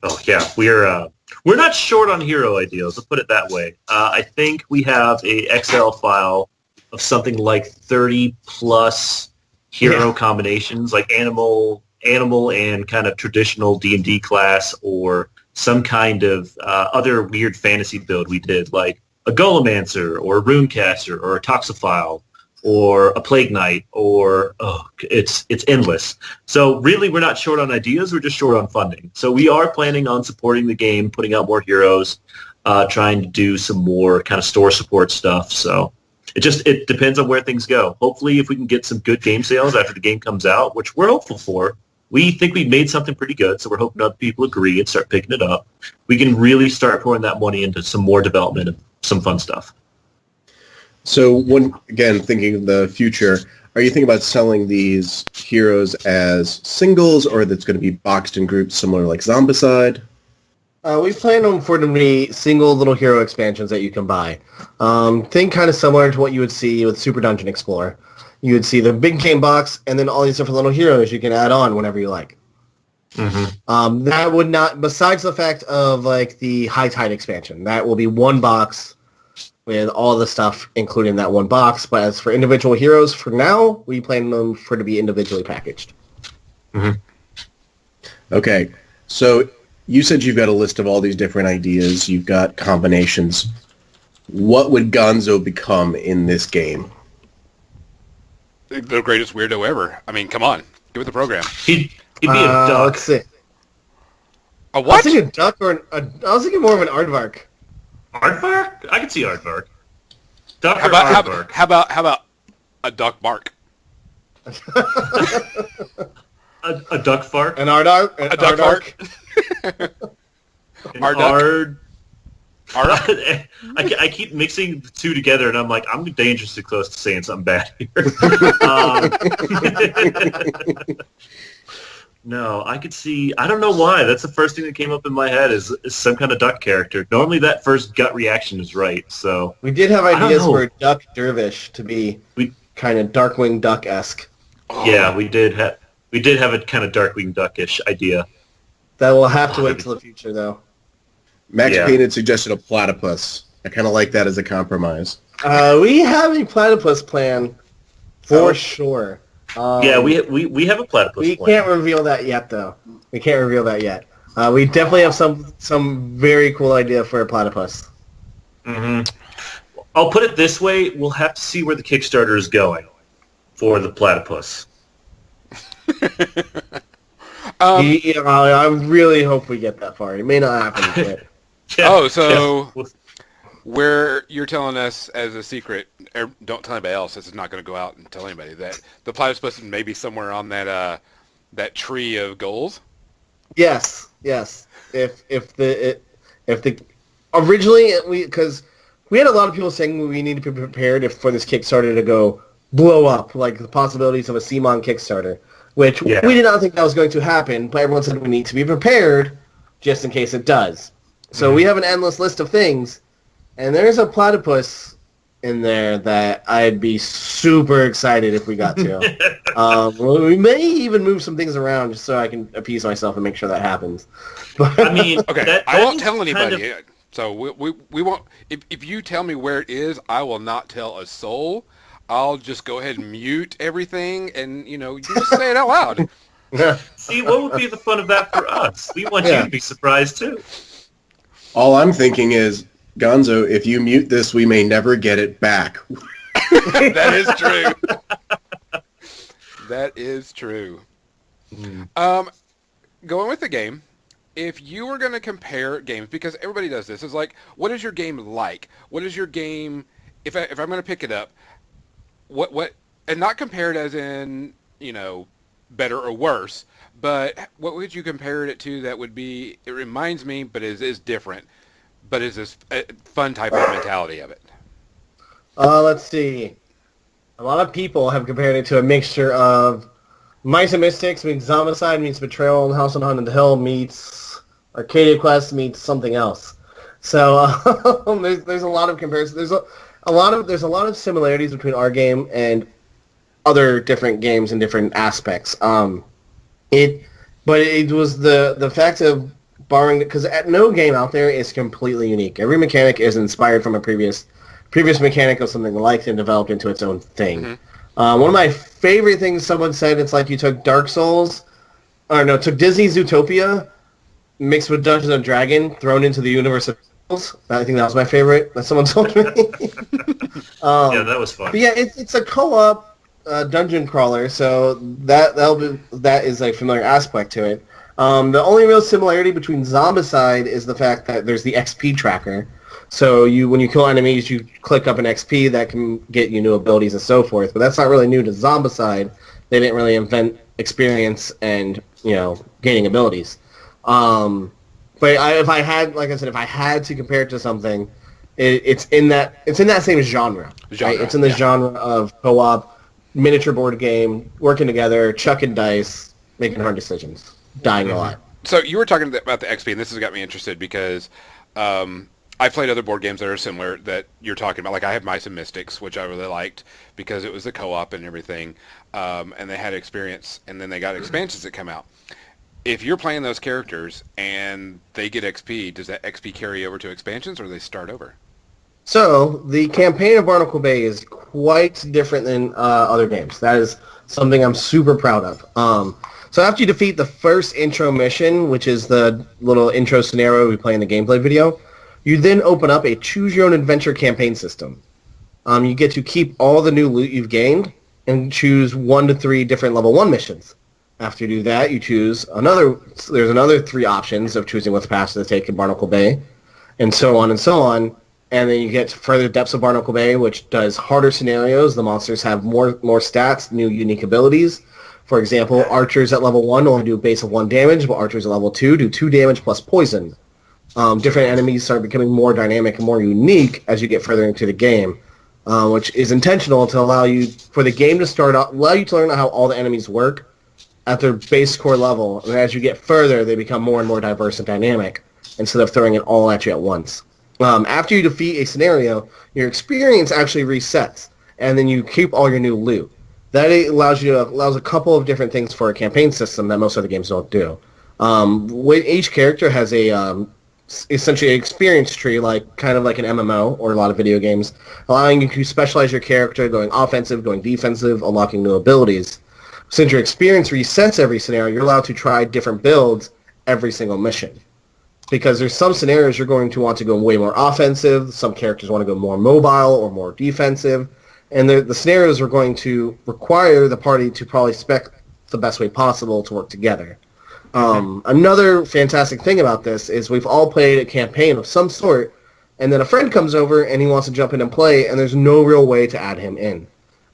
Oh yeah, we're not short on hero ideas. Let's put it that way. I think we have a Excel file of something like 30 plus hero combinations, like animal and kind of traditional D&D class, or some kind of other weird fantasy build we did, like a Golemancer or a Runecaster or a Toxophile or a Plague Knight, or it's endless. So really, we're not short on ideas. We're just short on funding. So we are planning on supporting the game, putting out more heroes, trying to do some more kind of store support stuff. So it depends on where things go. Hopefully, if we can get some good game sales after the game comes out, which we're hopeful for, we think we've made something pretty good. So we're hoping other people agree and start picking it up. We can really start pouring that money into some more development and some fun stuff. So again, thinking of the future, are you thinking about selling these heroes as singles, or that's going to be boxed in groups similar like Zombicide? We plan for them to be single little hero expansions that you can buy. Think kind of similar to what you would see with Super Dungeon Explorer. You would see the big game box and then all these different little heroes you can add on whenever you like. Mm-hmm. That would not, besides the fact of like the High Tide expansion, that will be one box with all the stuff included in that one box. But as for individual heroes, for now, we plan them to be individually packaged. Mm-hmm. Okay, so you said you've got a list of all these different ideas. You've got combinations. What would Gonzo become in this game? The greatest weirdo ever. I mean, come on. Give it the program. He'd be a duck. Let's see. A I was what? thinking a duck I was thinking more of an aardvark. Aardvark? I can see Aardvark. Duck How or about, Aardvark? how about a duck bark? A duck fart? An aardvark? A duck bark? An Arduck? I keep mixing the two together, and I'm like, I'm dangerously close to saying something bad here. No, I could see. I don't know why. That's the first thing that came up in my head is some kind of duck character. Normally, that first gut reaction is right. So We did have I don't ideas know. for a duck dervish to be kind of Darkwing Duck-esque. yeah, we did have a kind of Darkwing Duckish idea. That will have to wait till the future, though. Max Yeah. Payne had suggested a platypus. I kind of like that as a compromise. We have a platypus plan for sure. Yeah, we have a platypus We plan. can't reveal that yet, though. We can't reveal that yet. We definitely have some very cool idea for a platypus. Mm-hmm. I'll put it this way: we'll have to see where the Kickstarter is going for the platypus. I really hope we get that far. It may not happen, but So where you're telling us as a secret, don't tell anybody else, this is not going to go out and tell anybody, that the platypus may be somewhere on that that tree of goals? yes. If the originally because we had a lot of people saying we need to be prepared for this Kickstarter to go blow up, like the possibilities of a CMON Kickstarter, which we did not think that was going to happen, but everyone said we need to be prepared just in case it does. So we have an endless list of things, and there's a platypus in there that I'd be super excited if we got to. We may even move some things around just so I can appease myself and make sure that happens. But I mean, Okay, I won't tell kind anybody. of- So we won't. If you tell me where it is, I will not tell a soul. I'll just go ahead and mute everything, and you just say it out loud. See, what would be the fun of that for us? We want you to be surprised too. All I'm thinking is, Gonzo, if you mute this, we may never get it back. That is true. That is true. Going with the game, if you were going to compare games, because everybody does this, is like, what is your game like? What is your game, if I'm going to pick it up, what, and not compared as in, better or worse, but what would you compare it to that would be, it reminds me, but is different, but is this fun type of mentality of it? let's see. A lot of people have compared it to a mixture of Mice and Mystics meets Zombicide meets Betrayal on House on Haunted Hill meets Arcadia Quest meets something else. So there's a lot of comparisons. There's a lot of similarities between our game and other different games in different aspects. But it was the fact of borrowing, because no game out there is completely unique. Every mechanic is inspired from a previous mechanic of something like and developed into its own thing. One of my favorite things someone said, it's like you took Dark Souls, or no, took Disney's Zootopia, mixed with Dungeons and Dragons, thrown into the universe of Souls. I think that was my favorite that someone told me. Yeah, that was fun. But yeah, it's a co-op dungeon crawler, so that is a familiar aspect to it. The only real similarity between Zombicide is the fact that there's the XP tracker. So when you kill enemies, you click up an XP that can get you new abilities and so forth. But that's not really new to Zombicide. They didn't really invent experience and gaining abilities. But if I had to compare it to something, it's in that same genre. Right? It's in the genre of co-op, miniature board game, working together, chucking dice, making hard decisions, dying a lot. So you were talking about the XP, and this has got me interested because I've played other board games that are similar that you're talking about. Like I have Mice and Mystics, which I really liked because it was the co-op and everything, and they had experience, and then they got expansions that come out. If you're playing those characters and they get XP, does that XP carry over to expansions, or do they start over? So the campaign of Barnacle Bay is quite different than other games. That is something I'm super proud of. So after you defeat the first intro mission, which is the little intro scenario we play in the gameplay video, you then open up a choose-your-own-adventure campaign system. You get to keep all the new loot you've gained and choose 1 to 3 different level 1 missions. After you do that, you choose there's another 3 options of choosing what path to take in Barnacle Bay, and so on and so on. And then you get to further depths of Barnacle Bay, which does harder scenarios. The monsters have more stats, new unique abilities. For example, archers at level 1 only do a base of 1 damage, but archers at level 2 do 2 damage plus poison. Different enemies start becoming more dynamic and more unique as you get further into the game, which is intentional to allow you to learn how all the enemies work at their base core level. And as you get further, they become more and more diverse and dynamic instead of throwing it all at you at once. After you defeat a scenario, your experience actually resets, and then you keep all your new loot. That allows a couple of different things for a campaign system that most other games don't do. Each character has essentially an experience tree, kind of like an MMO or a lot of video games, allowing you to specialize your character, going offensive, going defensive, unlocking new abilities. Since your experience resets every scenario, you're allowed to try different builds every single mission. Because there's some scenarios you're going to want to go way more offensive, some characters want to go more mobile or more defensive, and the scenarios are going to require the party to probably spec the best way possible to work together. Another fantastic thing about this is we've all played a campaign of some sort, and then a friend comes over and he wants to jump in and play, and there's no real way to add him in.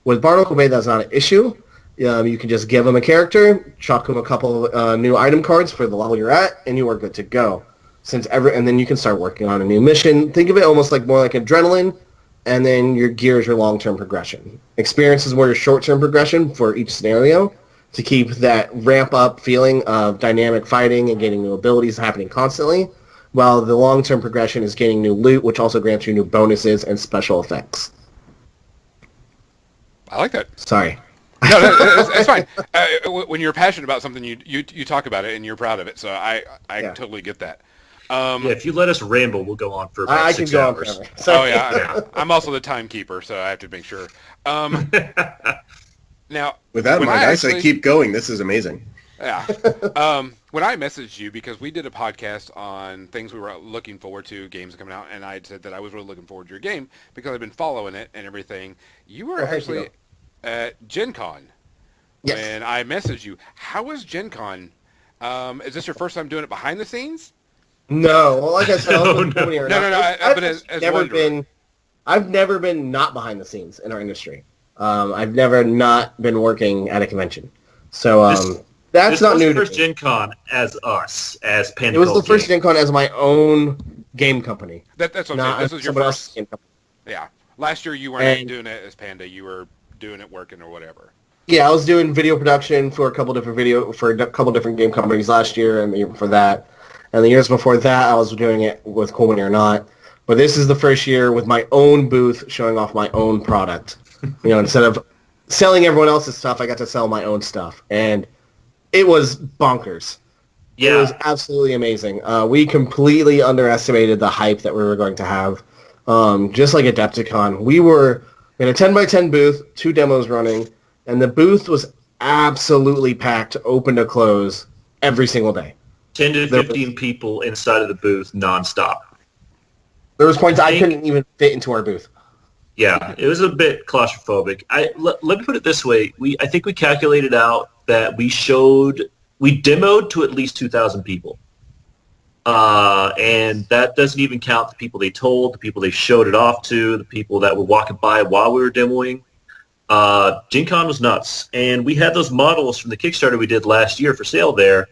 With Barnacle Bay, that's not an issue. You can just give him a character, chuck him a couple of new item cards for the level you're at, and you are good to go. And then you can start working on a new mission. Think of it almost more like adrenaline, and then your gear is your long-term progression. Experience is more your short-term progression for each scenario to keep that ramp-up feeling of dynamic fighting and getting new abilities happening constantly, while the long-term progression is gaining new loot, which also grants you new bonuses and special effects. I like that. Sorry. No, it's fine. When you're passionate about something, you talk about it and you're proud of it. So I totally get that. If you let us ramble, we'll go on for about 6 hours. Oh yeah, I'm also the timekeeper, so I have to make sure. Now, without my dice, I keep going. This is amazing. Yeah. When I messaged you, because we did a podcast on things we were looking forward to, games coming out, and I had said that I was really looking forward to your game because I've been following it and everything. You were actually at Gen Con when I messaged you. How was Gen Con? Is this your first time doing it behind the scenes? No. Well, like I said, I've never been not behind the scenes in our industry. I've never not been working at a convention. So that's not new. This was the first Gen Con as us, as Panda. It was the first Gen Con as my own game company. That's what I'm saying. This was your first game company. Yeah. Last year you weren't doing it as Panda. You were doing it working or whatever. Yeah, I was doing video production for a couple different game companies last year and the year before that. And the years before that, I was doing it with Cool Mini or Not. But this is the first year with my own booth showing off my own product. Instead of selling everyone else's stuff, I got to sell my own stuff. And it was bonkers. Yeah. It was absolutely amazing. We completely underestimated the hype that we were going to have. Just like Adepticon. We had a 10 by 10 booth, 2 demos running, and the booth was absolutely packed, open to close, every single day. 10 to 15 people inside of the booth nonstop. There was points I couldn't even fit into our booth. Yeah, it was a bit claustrophobic. Let me put it this way. I think we calculated out that we demoed to at least 2,000 people. And that doesn't even count the people they told, the people they showed it off to, the people that were walking by while we were demoing. Gen Con was nuts. And we had those models from the Kickstarter we did last year for sale there,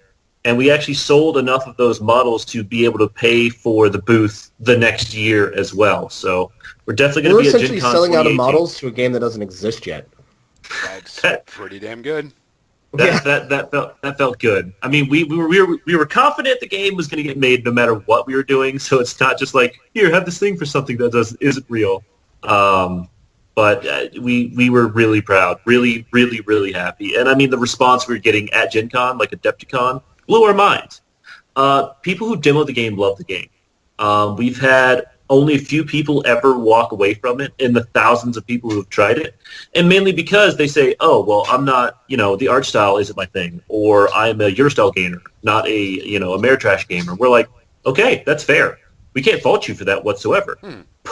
and we actually sold enough of those models to be able to pay for the booth the next year as well. So we're definitely going to be at Gen Con. We're essentially selling out of models to a game that doesn't exist yet. That's pretty damn good. That felt good. I mean, we were confident the game was going to get made no matter what we were doing. So it's not just like, here, have this thing for something that isn't real. But we were really proud, really, really, really happy. And I mean, the response we were getting at Gen Con, like Adepticon, blew our minds. People who demoed the game love the game. We've had only a few people ever walk away from it in the thousands of people who have tried it. And mainly because they say, oh, well, I'm not, the art style isn't my thing. Or I'm a Eurostyle gamer, not a Ameritrash gamer. We're like, okay, that's fair. We can't fault you for that whatsoever.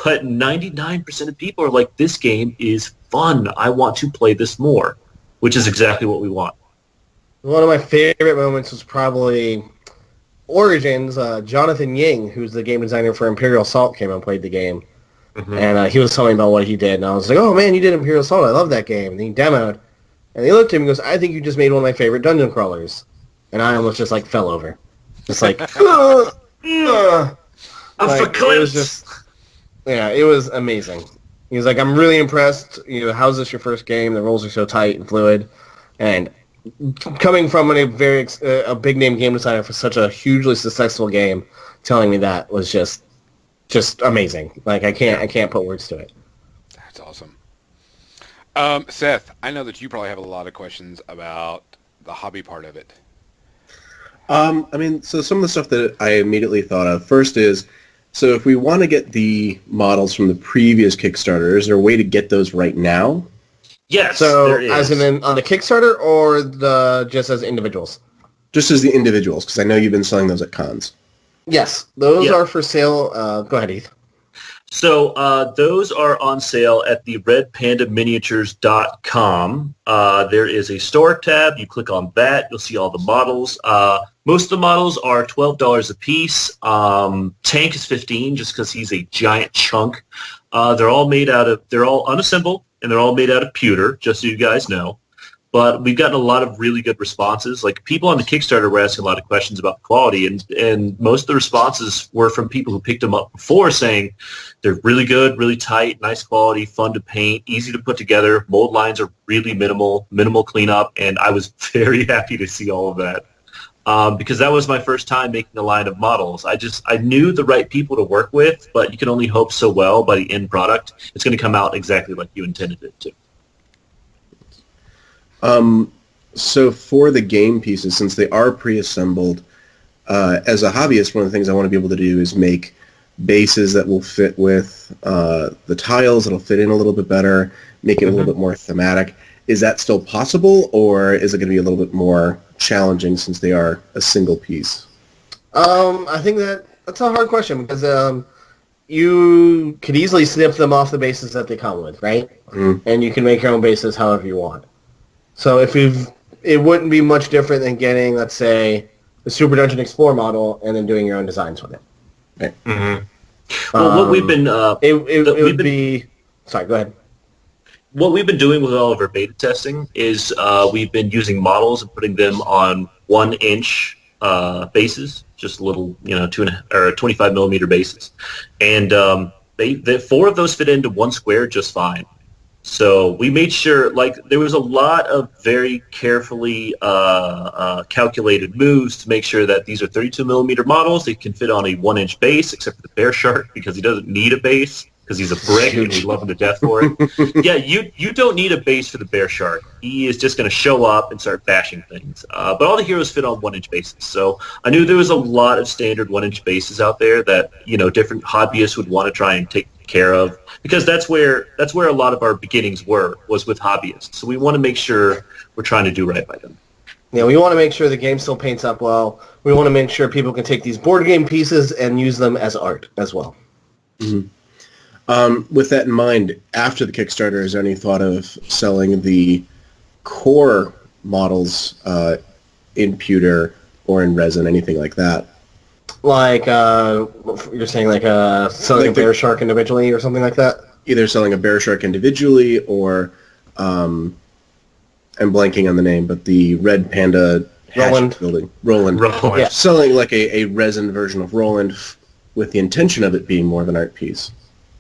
But 99% of people are like, this game is fun. I want to play this more, which is exactly what we want. One of my favorite moments was probably Origins. Jonathan Ying, who's the game designer for Imperial Assault, came and played the game. Mm-hmm. And he was telling me about what he did. And I was like, oh, man, you did Imperial Assault. I love that game. And he demoed. And he looked at him and goes, I think you just made one of my favorite dungeon crawlers. And I almost just, fell over. Just like, it was just, it was amazing. He was like, I'm really impressed. How's this your first game? The rolls are so tight and fluid. And coming from a big name game designer for such a hugely successful game, telling me that was just amazing. I can't put words to it. That's awesome. Seth, I know that you probably have a lot of questions about the hobby part of it. So some of the stuff that I immediately thought of first is, so if we want to get the models from the previous Kickstarter, is there a way to get those right now? Yes, so there is. As in on the Kickstarter or just as individuals? Just as the individuals, because I know you've been selling those at cons. Yes, those are for sale. Go ahead, Heath. So those are on sale at the redpandaminiatures.com. There is a store tab. You click on that. You'll see all the models. Most of the models are $12 a piece. Tank is $15 just because he's a giant chunk. They're all unassembled, and they're all made out of pewter, just so you guys know. But we've gotten a lot of really good responses. Like, people on the Kickstarter were asking a lot of questions about the quality, and most of the responses were from people who picked them up before saying they're really good, really tight, nice quality, fun to paint, easy to put together. Mold lines are really minimal cleanup, and I was very happy to see all of that. Because that was my first time making a line of models. I knew the right people to work with, but you can only hope so well by the end product. It's going to come out exactly like you intended it to. So for the game pieces, since they are pre-assembled, as a hobbyist, one of the things I want to be able to do is make bases that will fit with the tiles, that'll fit in a little bit better, make it a little bit more thematic. Is that still possible, or is it going to be a little bit more challenging since they are a single piece? I think that's a hard question because you could easily snip them off the bases that they come with, right? And you can make your own bases however you want. So it wouldn't be much different than getting, let's say, the Super Dungeon Explorer model and then doing your own designs with it. Right. Well, what we've been Sorry, go ahead. What we've been doing with all of our beta testing is we've been using models and putting them on 1-inch bases, just little, 25 millimeter bases, and the 4 of those fit into 1 square just fine. So we made sure, like, there was a lot of very carefully calculated moves to make sure that these are 32 millimeter models. They can fit on a 1-inch base, except for the bear shark, because he doesn't need a base, because he's a brick and we love him to death for it. Yeah, you don't need a base for the bear shark. He is just going to show up and start bashing things. But all the heroes fit on 1-inch bases. So I knew there was a lot of standard 1-inch bases out there that, you know, different hobbyists would want to try and take care of, because that's where a lot of our beginnings was with hobbyists. So we want to make sure we're trying to do right by them. Yeah, we want to make sure the game still paints up well. We want to make sure people can take these board game pieces and use them as art as well. Mm-hmm. With that in mind, after the Kickstarter, is there any thought of selling the core models in pewter or in resin, anything like that? Like, you're saying like selling a bear shark individually or something like that? Either selling a bear shark individually or, I'm blanking on the name, but the red panda Roland. building. Roland. Yeah. Selling like a resin version of Roland with the intention of it being more of an art piece.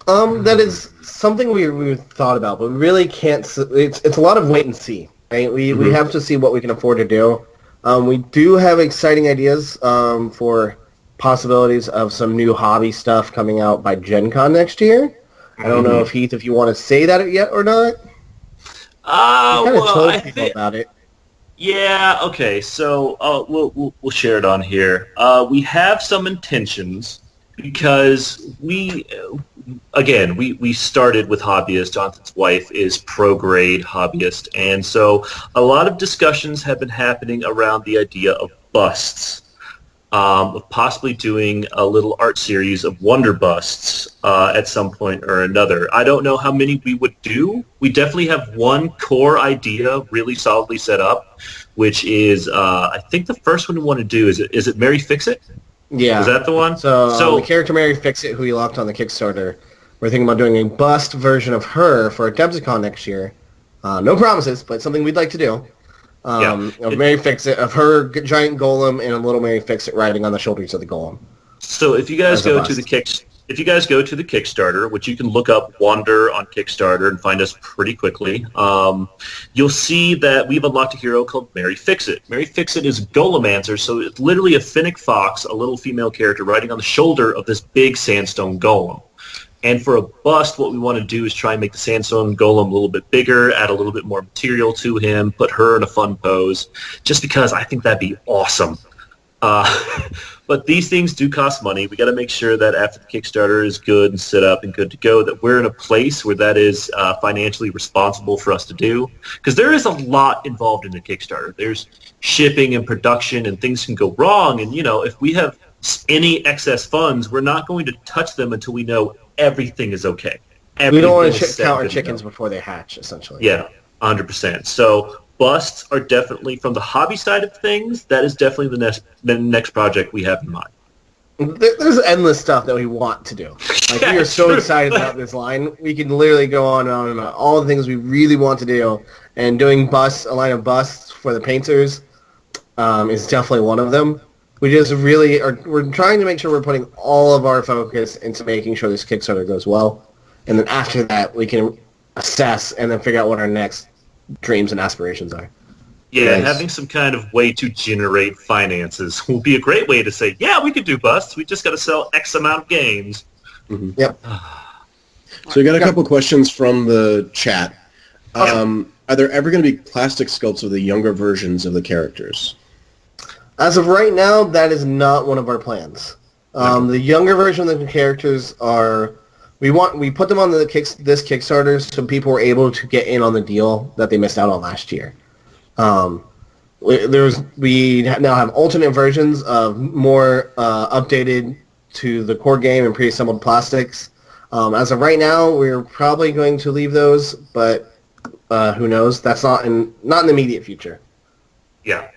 That is something we thought about, but we really can't. It's a lot of wait and see. Right? We have to see what we can afford to do. We do have exciting ideas for possibilities of some new hobby stuff coming out by Gen Con next year. I don't know if Heath, if you want to say that yet or not. I kind of told people about it. Yeah. Okay. So we'll share it on here. We have some intentions because we started with hobbyists. Jonathan's wife is pro-grade hobbyist, and so a lot of discussions have been happening around the idea of busts. Of possibly doing a little art series of wonder busts at some point or another. I don't know how many we would do. We definitely have one core idea really solidly set up, which is, I think the first one we want to do, is it Mary Fix-It? Yeah. Is that the one? So the character Mary Fix-It, who we locked on the Kickstarter, we're thinking about doing a bust version of her for Debsicon next year. No promises, but something we'd like to do. Of Mary Fix-It, of her giant golem and a little Mary Fix-It riding on the shoulders of the golem. So if you guys go to the Kickstarter, which you can look up Wander on Kickstarter and find us pretty quickly, you'll see that we've unlocked a hero called Mary Fix-It. Mary Fix-It is a Golemancer, so it's literally a Finnick fox, a little female character, riding on the shoulder of this big sandstone golem. And for a bust, what we want to do is try and make the sandstone golem a little bit bigger, add a little bit more material to him, put her in a fun pose, just because I think that'd be awesome. But these things do cost money. We got to make sure that after the Kickstarter is good and set up and good to go, that we're in a place where that is financially responsible for us to do. Because there is a lot involved in the Kickstarter. There's shipping and production, and things can go wrong. And, you know, if we have any excess funds, we're not going to touch them until we know everything is okay. We don't want to count our chickens before they hatch, essentially. Yeah, 100%. So busts are definitely, from the hobby side of things, that is definitely the next project we have in mind. There's endless stuff that we want to do. Like, we are so excited about this line. We can literally go on and on about all the things we really want to do. And doing a line of busts for the painters is definitely one of them. We just really we're trying to make sure we're putting all of our focus into making sure this Kickstarter goes well. And then after that, we can assess and then figure out what our next dreams and aspirations are. Yeah, Nice. Having some kind of way to generate finances will be a great way to say, yeah, we could do busts. We just got to sell X amount of games. Mm-hmm. Yep. So we got a couple questions from the chat. Are there ever going to be plastic sculpts of the younger versions of the characters? As of right now, that is not one of our plans. The younger version of the characters are... We put them on this Kickstarter so people were able to get in on the deal that they missed out on last year. We now have alternate versions of more updated to the core game and pre-assembled plastics. As of right now, we're probably going to leave those, but who knows? That's not in the immediate future. Yeah.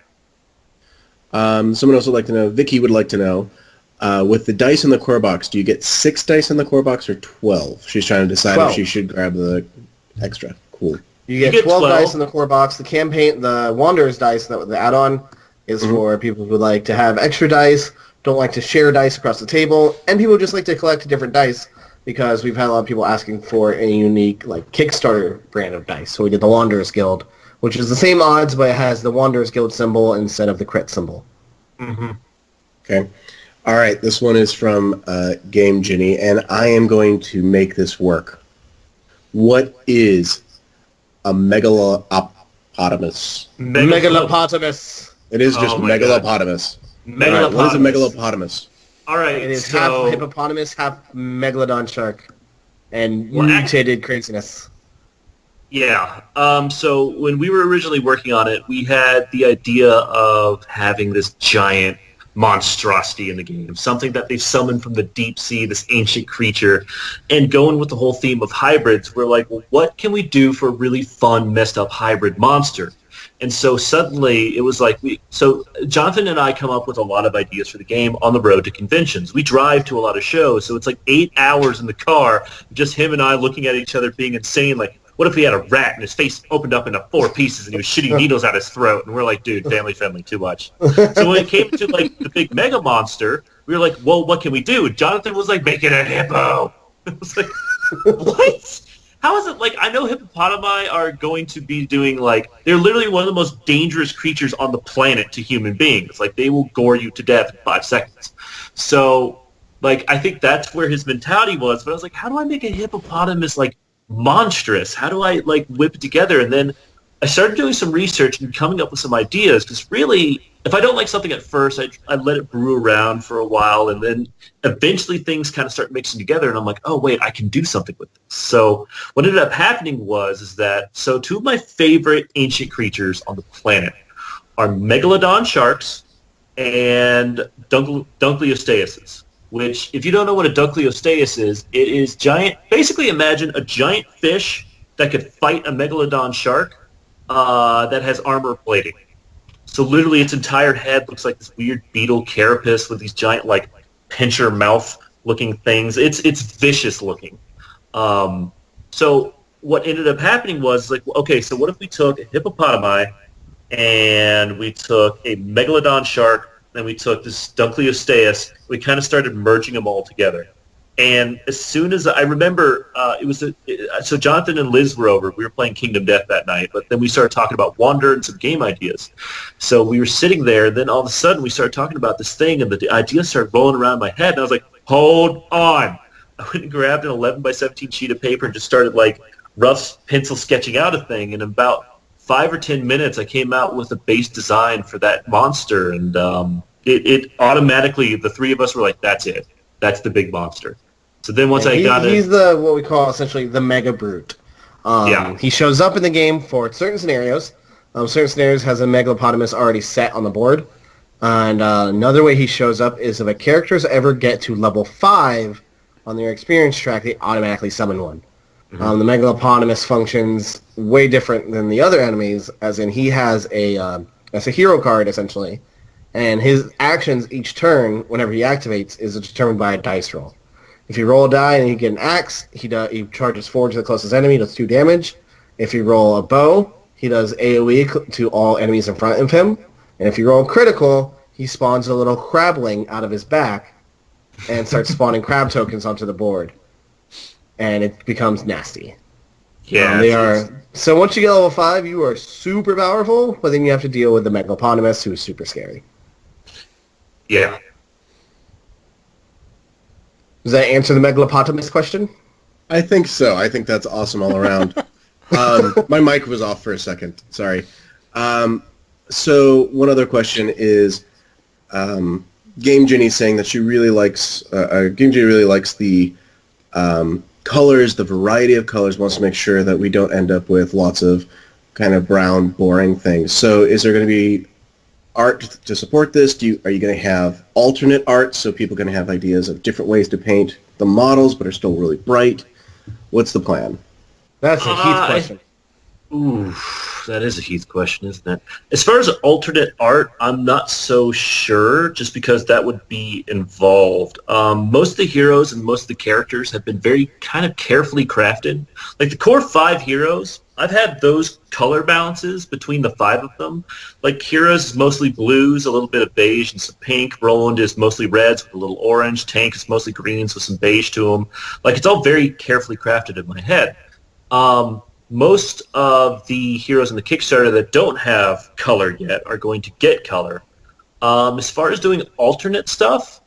Someone else would like to know, Vicky would like to know, with the dice in the core box, do you get 6 dice in the core box or 12? She's trying to decide 12. if she should grab the extra. Cool. You get 12 dice in the core box. The Wanderer's dice, the add-on, is for people who like to have extra dice, don't like to share dice across the table, and people just like to collect different dice because we've had a lot of people asking for a unique like Kickstarter brand of dice. So we did the Wanderers Guild, which is the same odds, but it has the Wanderers Guild symbol instead of the crit symbol. Mm-hmm. Okay. All right. This one is from Game Ginny, and I am going to make this work. What is a megalopotamus? Megalopotamus. It is just megalopotamus. All right, what is a megalopotamus? All right, it is half hippopotamus, half megalodon shark, and mutated craziness. Yeah. So when we were originally working on it, we had the idea of having this giant monstrosity in the game, something that they summoned from the deep sea, this ancient creature, and going with the whole theme of hybrids, we're like, well, what can we do for a really fun, messed up hybrid monster? And so suddenly it was like, so Jonathan and I come up with a lot of ideas for the game on the road to conventions. We drive to a lot of shows, so it's like 8 hours in the car, just him and I looking at each other being insane, like, what if he had a rat and his face opened up into 4 pieces and he was shooting needles out his throat? And we're like, dude, family friendly, too much. So when it came to like the big mega monster, we were like, well, what can we do? And Jonathan was like, make it a hippo. I was like, what? How is it like, I know hippopotami are going to be doing like, they're literally one of the most dangerous creatures on the planet to human beings. Like they will gore you to death in 5 seconds. So like, I think that's where his mentality was. But I was like, how do I make a hippopotamus like monstrous? How do I like whip it together? And then I started doing some research and coming up with some ideas, because really, if I don't like something at first, I let it brew around for a while, and then eventually things kind of start mixing together, and I'm like, oh wait, I can do something with this. So what ended up happening was so 2 of my favorite ancient creatures on the planet are megalodon sharks and dunkleosteus. Which, if you don't know what a dunkleosteus is, it is giant. Basically, imagine a giant fish that could fight a megalodon shark that has armor plating. So literally, its entire head looks like this weird beetle carapace with these giant, like, pincher mouth-looking things. It's vicious looking. So what ended up happening was, like, okay, so what if we took a hippopotami and we took a megalodon shark, then we took this dunkleosteus. We kind of started merging them all together. And as soon as I remember, so Jonathan and Liz were over. We were playing Kingdom Death that night, but then we started talking about Wander and some game ideas. So we were sitting there, and then all of a sudden we started talking about this thing, and the idea started rolling around my head, and I was like, hold on. I went and grabbed an 11 by 17 sheet of paper and just started like rough pencil sketching out a thing, and in about 5 or 10 minutes, I came out with a base design for that monster, and it automatically, the 3 of us were like, that's it. That's the big monster. So then once he's the, what we call essentially the Mega Brute. He shows up in the game for certain scenarios. Certain scenarios has a megalopotamus already set on the board. And another way he shows up is if a characters ever get to level 5 on their experience track, they automatically summon one. Mm-hmm. The megalopotamus functions way different than the other enemies, as in he has that's a hero card, essentially. And his actions each turn, whenever he activates, is determined by a dice roll. If you roll a die and you get an axe, he charges forward to the closest enemy, does 2 damage. If you roll a bow, he does AoE to all enemies in front of him. And if you roll critical, he spawns a little crabling out of his back and starts spawning crab tokens onto the board. And it becomes nasty. Yeah, they are. So once you get level 5, you are super powerful, but then you have to deal with the megalopotamus, who is super scary. Yeah. Does that answer the megalopotamus question? I think so. I think that's awesome all around. My mic was off for a second. Sorry. So one other question is, Game Ginny saying that she really likes Game Ginny really likes the colors, the variety of colors. Wants to make sure that we don't end up with lots of kind of brown, boring things. So is there going to be art to support this? Are you going to have alternate art so people can have ideas of different ways to paint the models but are still really bright? What's the plan? That's a Heath question. Ooh, that is a Heath question, isn't it? As far as alternate art, I'm not so sure, just because that would be involved. Most of the heroes and most of the characters have been very kind of carefully crafted. Like the core 5 heroes I've had those color balances between the 5 of them. Like Kira's is mostly blues, a little bit of beige and some pink. Roland is mostly reds with a little orange. Tank is mostly greens with some beige to them. Like it's all very carefully crafted in my head. Most of the heroes in the Kickstarter that don't have color yet are going to get color. As far as doing alternate stuff,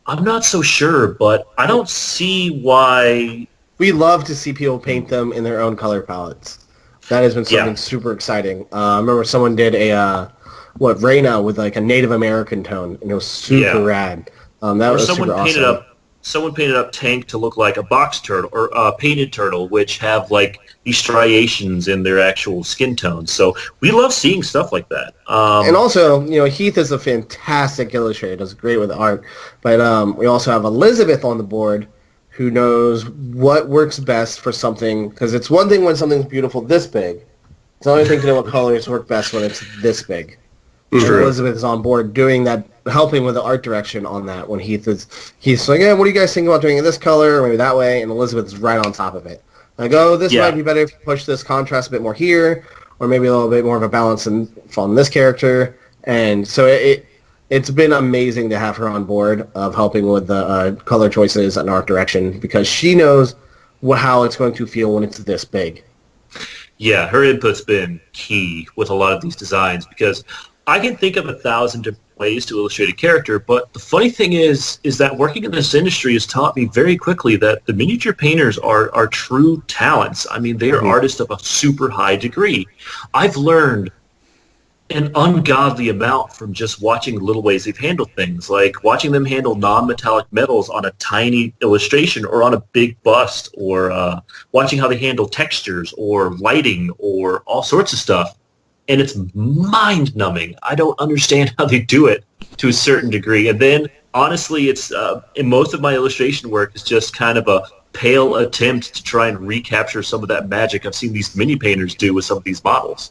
I'm not so sure, but I don't see why. We love to see people paint them in their own color palettes. That has been something super exciting. I remember someone did a Reyna with like a Native American tone, and it was super rad. That was super awesome. Someone painted up Tank to look like a box turtle or a painted turtle, which have like these striations in their actual skin tones. So we love seeing stuff like that. And also, Heath is a fantastic illustrator. Does great with art. But we also have Elizabeth on the board, who knows what works best for something. Because it's one thing when something's beautiful this big. It's another thing to know what colors work best when it's this big. True. Elizabeth is on board doing that, helping with the art direction on that. When he's like, what do you guys think about doing it this color or maybe that way? And Elizabeth is right on top of it. Like, this might be better if you push this contrast a bit more here, or maybe a little bit more of a balance on this character. And so it's been amazing to have her on board of helping with the color choices and art direction, because she knows how it's going to feel when it's this big. Yeah, her input's been key with a lot of these designs, because I can think of 1,000 different ways to illustrate a character, but the funny thing is that working in this industry has taught me very quickly that the miniature painters are true talents. I mean, they are artists of a super high degree. I've learned an ungodly amount from just watching little ways they've handled things, like watching them handle non-metallic metals on a tiny illustration or on a big bust, or watching how they handle textures or lighting or all sorts of stuff. And it's mind-numbing. I don't understand how they do it to a certain degree. And then, honestly, it's in most of my illustration work is just kind of a pale attempt to try and recapture some of that magic I've seen these mini painters do with some of these models.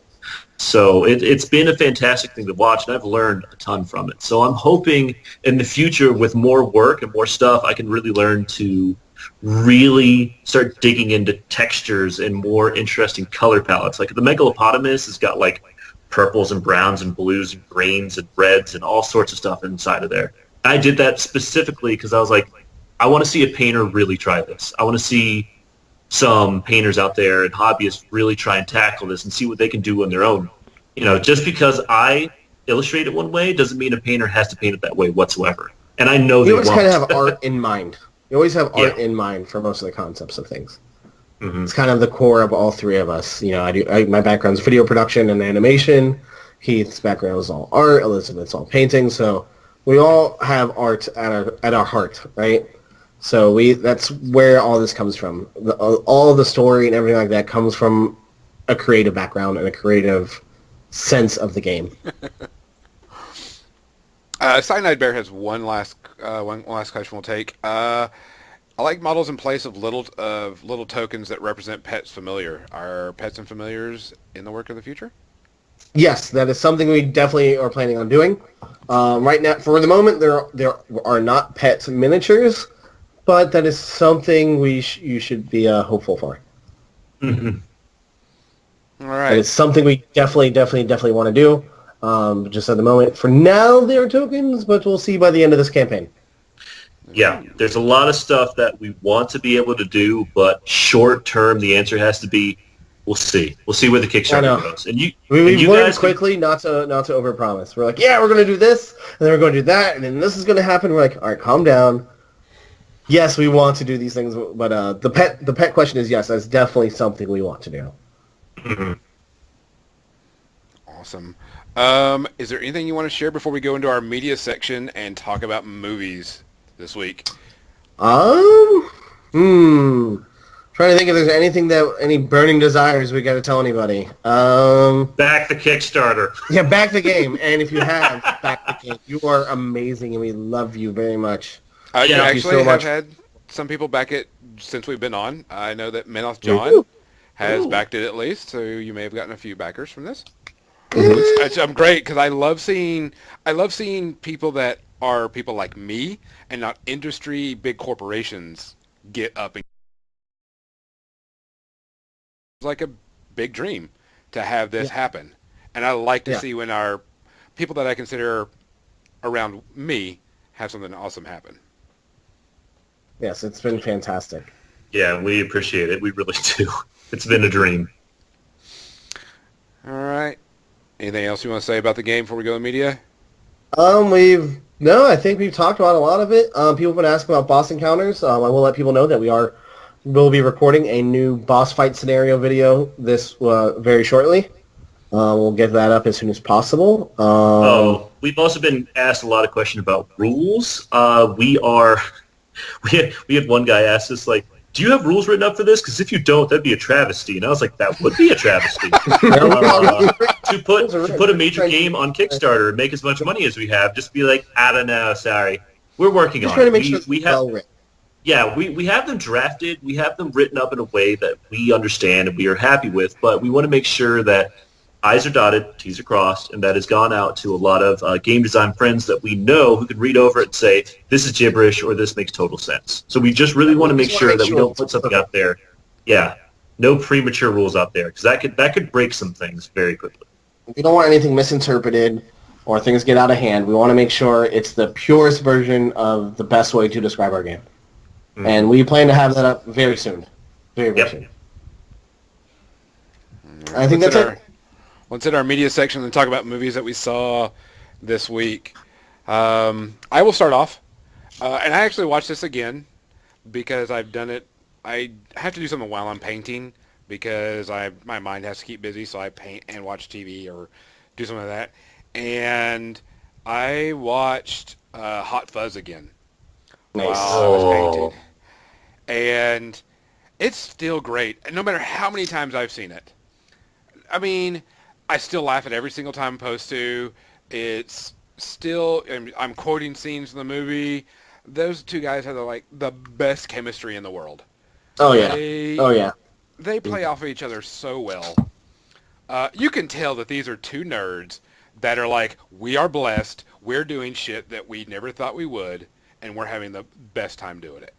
So it's been a fantastic thing to watch, and I've learned a ton from it. So I'm hoping in the future, with more work and more stuff, I can really learn to really start digging into textures and more interesting color palettes. Like the Megalopotamus has got like purples and browns and blues and greens and reds and all sorts of stuff inside of there. I did that specifically because I was like, I want to see a painter really try this. I want to see some painters out there and hobbyists really try and tackle this and see what they can do on their own. Just because I illustrate it one way doesn't mean a painter has to paint it that way whatsoever. And I know they won't. You always kind of have art in mind. You always have art in mind for most of the concepts of things. Mm-hmm. It's kind of the core of all three of us. My background's video production and animation. Heath's background is all art. Elizabeth's all painting. So we all have art at our heart, right? So that's where all this comes from. All of the story and everything like that comes from a creative background and a creative sense of the game. Cyanide Bear has one last question we'll take. I like models in place of little tokens that represent pets familiar. Are pets and familiars in the work of the future? Yes, that is something we definitely are planning on doing. Right now, for the moment, there are not pet miniatures, but that is something you should be hopeful for. Mm-hmm. All right. It's something we definitely want to do. Just at the moment, for now, they are tokens, but we'll see by the end of this campaign. Yeah, there's a lot of stuff that we want to be able to do, but short term, the answer has to be, we'll see. We'll see where the Kickstarter goes. And we learned quickly not to overpromise. We're like, yeah, we're going to do this, and then we're going to do that, and then this is going to happen. We're like, all right, calm down. Yes, we want to do these things, but the pet question is yes, that's definitely something we want to do. Mm-hmm. Awesome. Is there anything you want to share before we go into our media section and talk about movies this week? Trying to think if there's any burning desires we got to tell anybody. Back the Kickstarter. Yeah, back the game. And if you have, back the game. You are amazing, and we love you very much. You actually have had some people back it since we've been on. I know that Menoth John has backed it at least, so you may have gotten a few backers from this. I'm great because I love seeing people that are people like me and not industry big corporations get up and like a big dream to have this happen. And I like to see when our people that I consider around me have something awesome happen. Yes, it's been fantastic. Yeah, we appreciate it. We really do. It's been a dream. All right. Anything else you want to say about the game before we go to media? I think we've talked about a lot of it. People have been asking about boss encounters. I will let people know that we'll be recording a new boss fight scenario video this very shortly. We'll get that up as soon as possible. We've also been asked a lot of questions about rules. We had one guy ask us, like, do you have rules written up for this? Because if you don't, that'd be a travesty. And I was like, that would be a travesty. To put a major game on Kickstarter and make as much money as we have, just be like, I don't know, sorry. We're working on it. We have them drafted. We have them written up in a way that we understand and we are happy with, but we want to make sure that I's are dotted, T's are crossed, and that has gone out to a lot of game design friends that we know who can read over it and say, this is gibberish or this makes total sense. So we just really want to make sure that we don't put something out there. Yeah, no premature rules out there, because that could break some things very quickly. We don't want anything misinterpreted or things get out of hand. We want to make sure it's the purest version of the best way to describe our game. Mm-hmm. And we plan to have that up very soon. Very soon. I think that's it. Let's hit our media section and talk about movies that we saw this week. I will start off. And I actually watched this again because I've done it. I have to do something while I'm painting because my mind has to keep busy, so I paint and watch TV or do something like that. And I watched Hot Fuzz again while I was painting. And it's still great, no matter how many times I've seen it. I mean, I still laugh at every single time I'm supposed to. It's still, I'm quoting scenes in the movie. Those two guys have the best chemistry in the world. Oh yeah. They play off of each other so well. You can tell that these are two nerds that are like, we are blessed. We're doing shit that we never thought we would, and we're having the best time doing it.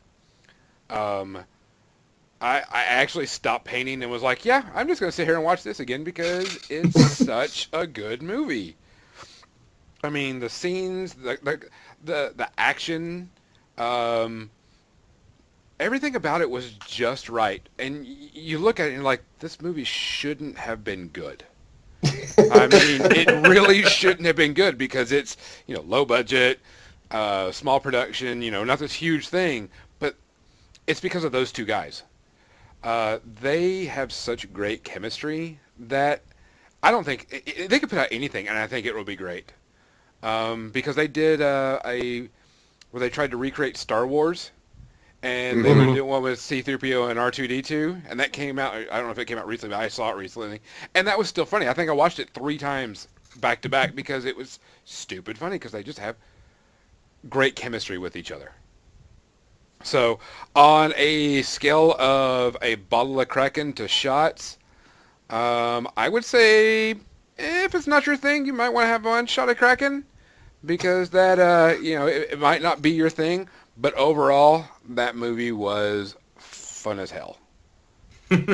I actually stopped painting and was like, yeah, I'm just going to sit here and watch this again because it's such a good movie. I mean, the scenes, the action, everything about it was just right. And you look at it and you're like, this movie shouldn't have been good. I mean, it really shouldn't have been good because it's, low budget, small production, not this huge thing, but it's because of those two guys. They have such great chemistry that I don't think they could put out anything, and I think it will be great. Because they did where they tried to recreate Star Wars, and they were doing one with C-3PO and R2-D2, and that came out. I don't know if it came out recently, but I saw it recently, and that was still funny. I think I watched it 3 times back to back because it was stupid funny because they just have great chemistry with each other. So, on a scale of a bottle of Kraken to shots, I would say if it's not your thing, you might want to have one shot of Kraken because that, it might not be your thing, but overall, that movie was fun as hell. And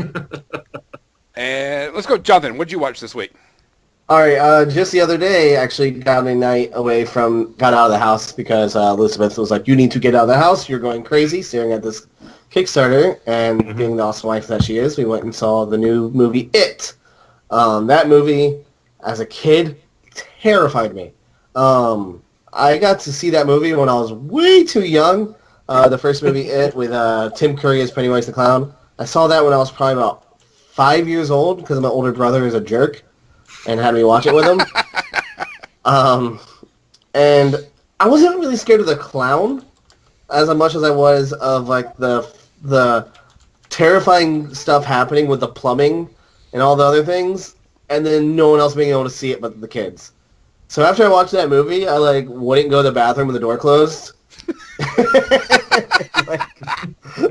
let's go, Jonathan. What did you watch this week? All right, just the other day, actually got a night away got out of the house because Elizabeth was like, you need to get out of the house. You're going crazy staring at this Kickstarter. And being the awesome wife that she is, we went and saw the new movie, It. That movie, as a kid, terrified me. I got to see that movie when I was way too young. The first movie, It, with Tim Curry as Pennywise the Clown. I saw that when I was probably about 5 years old because my older brother is a jerk and had me watch it with him. And I wasn't really scared of the clown as much as I was of like the terrifying stuff happening with the plumbing and all the other things, and then no one else being able to see it but the kids. So after I watched that movie, I wouldn't go to the bathroom with the door closed.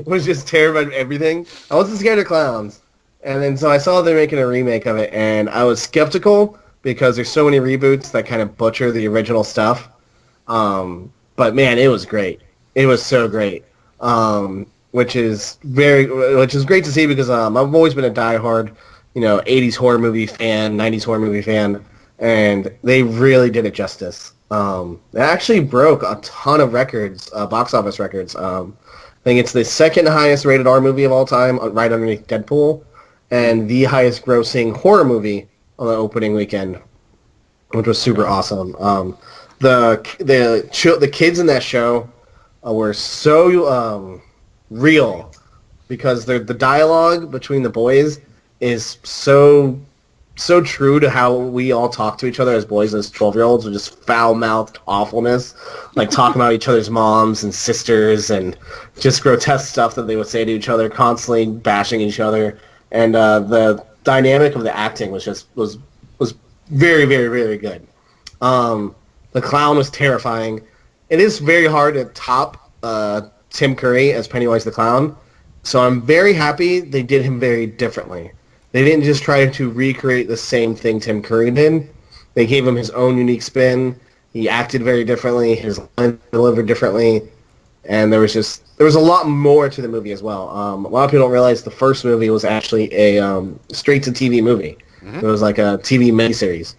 Was just terrified of everything. I wasn't scared of clowns. And then so I saw they're making a remake of it, and I was skeptical because there's so many reboots that kind of butcher the original stuff. But man, it was great. It was so great. Which is great to see because I've always been a diehard '80s horror movie fan, '90s horror movie fan, and they really did it justice. It actually broke a ton of records, box office records. I think it's the second highest rated R movie of all time, right underneath Deadpool, and the highest grossing horror movie on the opening weekend, which was super awesome. The kids in that show were so real because the dialogue between the boys is so true to how we all talk to each other as boys, as 12-year-olds, with just foul-mouthed awfulness, like talking about each other's moms and sisters and just grotesque stuff that they would say to each other, constantly bashing each other. And the dynamic of the acting was very, very, very good. The clown was terrifying. It is very hard to top Tim Curry as Pennywise the Clown, so I'm very happy they did him very differently. They didn't just try to recreate the same thing Tim Curry did. They gave him his own unique spin. He acted very differently. His lines delivered differently. And there was a lot more to the movie as well. A lot of people don't realize the first movie was actually a straight-to-TV movie. Mm-hmm. It was like a TV miniseries.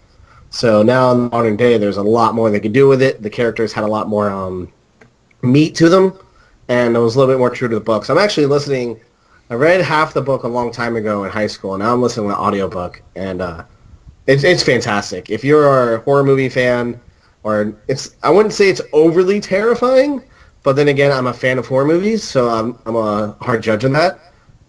So now in the modern day, there's a lot more they could do with it. The characters had a lot more meat to them, and it was a little bit more true to the books. I'm actually listening. I read half the book a long time ago in high school, and now I'm listening to an audiobook, and it's fantastic. If you're a horror movie fan, I wouldn't say it's overly terrifying, but then again, I'm a fan of horror movies, so I'm a hard judge on that.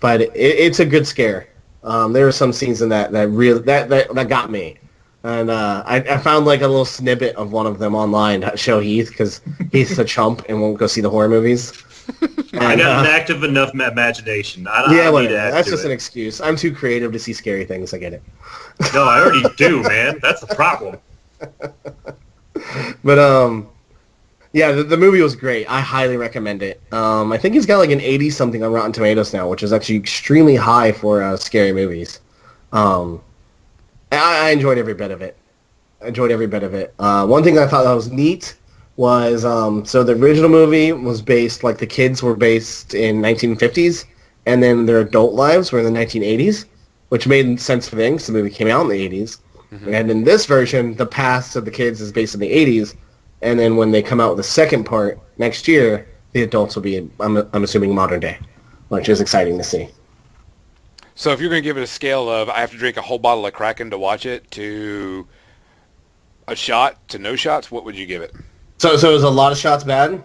But it's a good scare. There are some scenes in that really that got me. And I found like a little snippet of one of them online to show Heath, because Heath's a chump and won't go see the horror movies. And, I got an active enough imagination. I whatever. That's just an excuse. I'm too creative to see scary things. I get it. No, I already do, man. That's the problem. But yeah, the movie was great. I highly recommend it. I think it's got like an 80-something on Rotten Tomatoes now, which is actually extremely high for scary movies. I enjoyed every bit of it. One thing I thought that was neat was, so the original movie was based, like the kids were based in 1950s, and then their adult lives were in the 1980s, which made sense for them because the movie came out in the 80s. Mm-hmm. And in this version, the past of the kids is based in the 80s, and then when they come out with the second part next year, the adults will be, I'm assuming, modern day, which is exciting to see. So if you're going to give it a scale of I have to drink a whole bottle of Kraken to watch it to a shot to no shots, what would you give it? So is a lot of shots bad?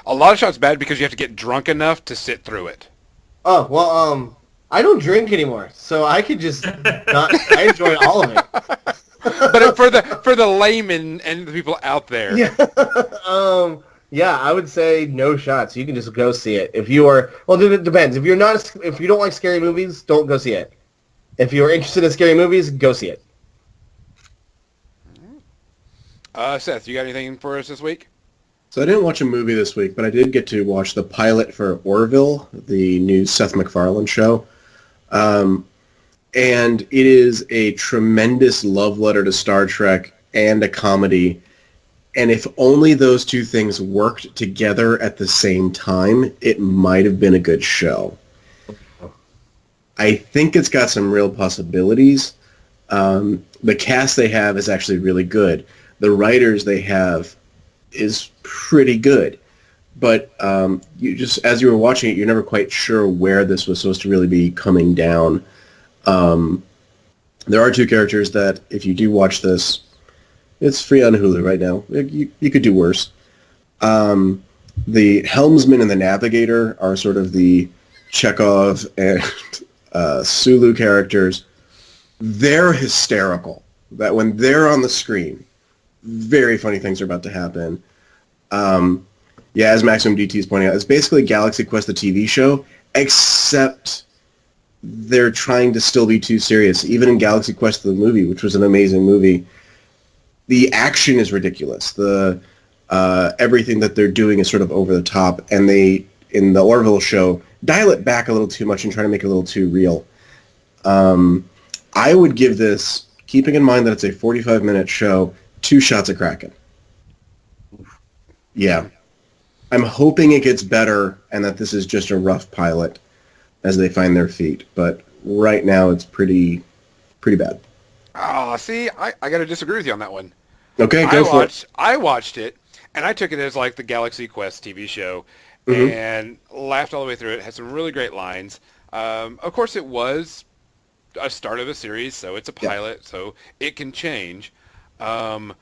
A lot of shots bad because you have to get drunk enough to sit through it. Oh, well, I don't drink anymore, so I could just not. I enjoyed all of it. But for the layman and the people out there. Yeah. Yeah, I would say no shots. You can just go see it. If you are, well, it depends. If you don't like scary movies, don't go see it. If you're interested in scary movies, go see it. Seth, you got anything for us this week? So I didn't watch a movie this week, but I did get to watch the pilot for Orville, the new Seth MacFarlane show. And it is a tremendous love letter to Star Trek and a comedy. And if only those two things worked together at the same time, it might have been a good show. I think it's got some real possibilities. The cast they have is actually really good. The writers they have is pretty good. But you just, as you were watching it, you're never quite sure where this was supposed to really be coming down. There are two characters that, if you do watch this, it's free on Hulu right now. You could do worse. The helmsman and the navigator are sort of the Chekhov and Sulu characters. They're hysterical. That when they're on the screen, very funny things are about to happen. Yeah, as Maximum DT is pointing out, it's basically Galaxy Quest, the TV show, except they're trying to still be too serious. Even in Galaxy Quest, the movie, which was an amazing movie, the action is ridiculous. The everything that they're doing is sort of over the top, and they, in the Orville show, dial it back a little too much and try to make it a little too real. I would give this, keeping in mind that it's a 45-minute show, 2 shots of Kraken. Yeah. I'm hoping it gets better and that this is just a rough pilot as they find their feet. But right now it's pretty pretty bad. Oh, see, I got to disagree with you on that one. Okay, go for it. I watched it, and I took it as like the Galaxy Quest TV show, Mm-hmm. and laughed all the way through it. Had some really great lines. Of course, it was a start of a series, so it's a Yeah. pilot, so it can change. But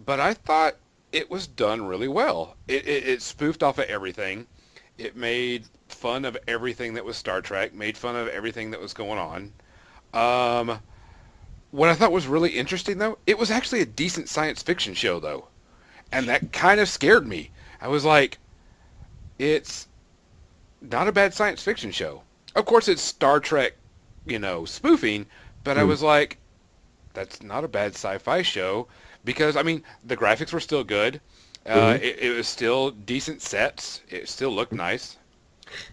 I thought it was done really well. It spoofed off of everything. It made fun of everything that was Star Trek, made fun of everything that was going on. What I thought was really interesting, though, it was actually a decent science fiction show, though. And that kind of scared me. I was like, it's not a bad science fiction show. Of course, it's Star Trek, spoofing, but I was like, that's not a bad sci-fi show because, I mean, the graphics were still good. It was still decent sets. It still looked nice.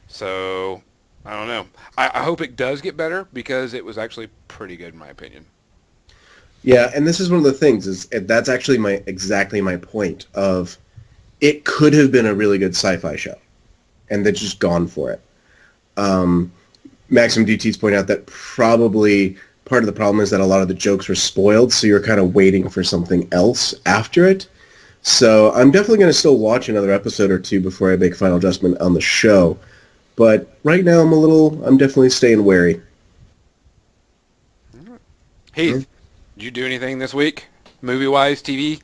So, I don't know. I hope it does get better because it was actually pretty good in my opinion. Yeah, and this is one of the things that's actually exactly my point of it could have been a really good sci-fi show, and they've just gone for it. Maxim DT's point out that probably part of the problem is that a lot of the jokes were spoiled, so you're kind of waiting for something else after it. So I'm definitely going to still watch another episode or two before I make final adjustment on the show. But right now I'm definitely staying wary. Heath, did you do anything this week? Movie-wise, TV?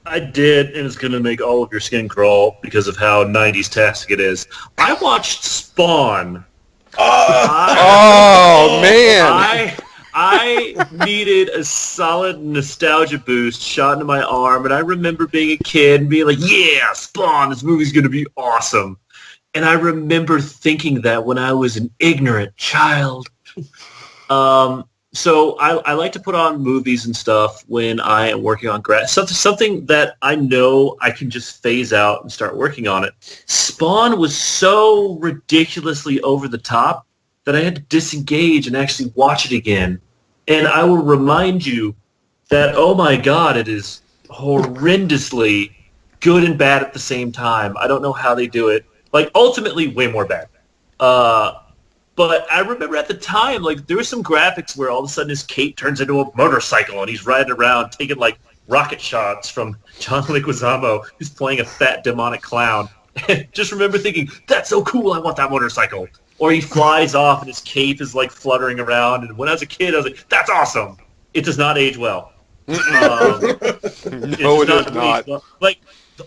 I did, and it's going to make all of your skin crawl because of how 90s-tastic it is. I watched Spawn. Oh, man! I needed a solid nostalgia boost shot into my arm, and I remember being a kid and being like, yeah, Spawn, this movie's going to be awesome. And I remember thinking that when I was an ignorant child. So I like to put on movies and stuff when I am working on something that I know I can just phase out and start working on it. Spawn was so ridiculously over the top that I had to disengage and actually watch it again. And I will remind you that, oh my God, it is horrendously good and bad at the same time. I don't know how they do it. Like, ultimately, way more bad. But I remember at the time, like, there were some graphics where all of a sudden his cape turns into a motorcycle and he's riding around taking, like, rocket shots from John Leguizamo, who's playing a fat demonic clown. And just remember thinking, that's so cool, I want that motorcycle. Or he flies off and his cape is, like, fluttering around. And when I was a kid, I was like, that's awesome. It does not age well. No, it does not. Well. Like,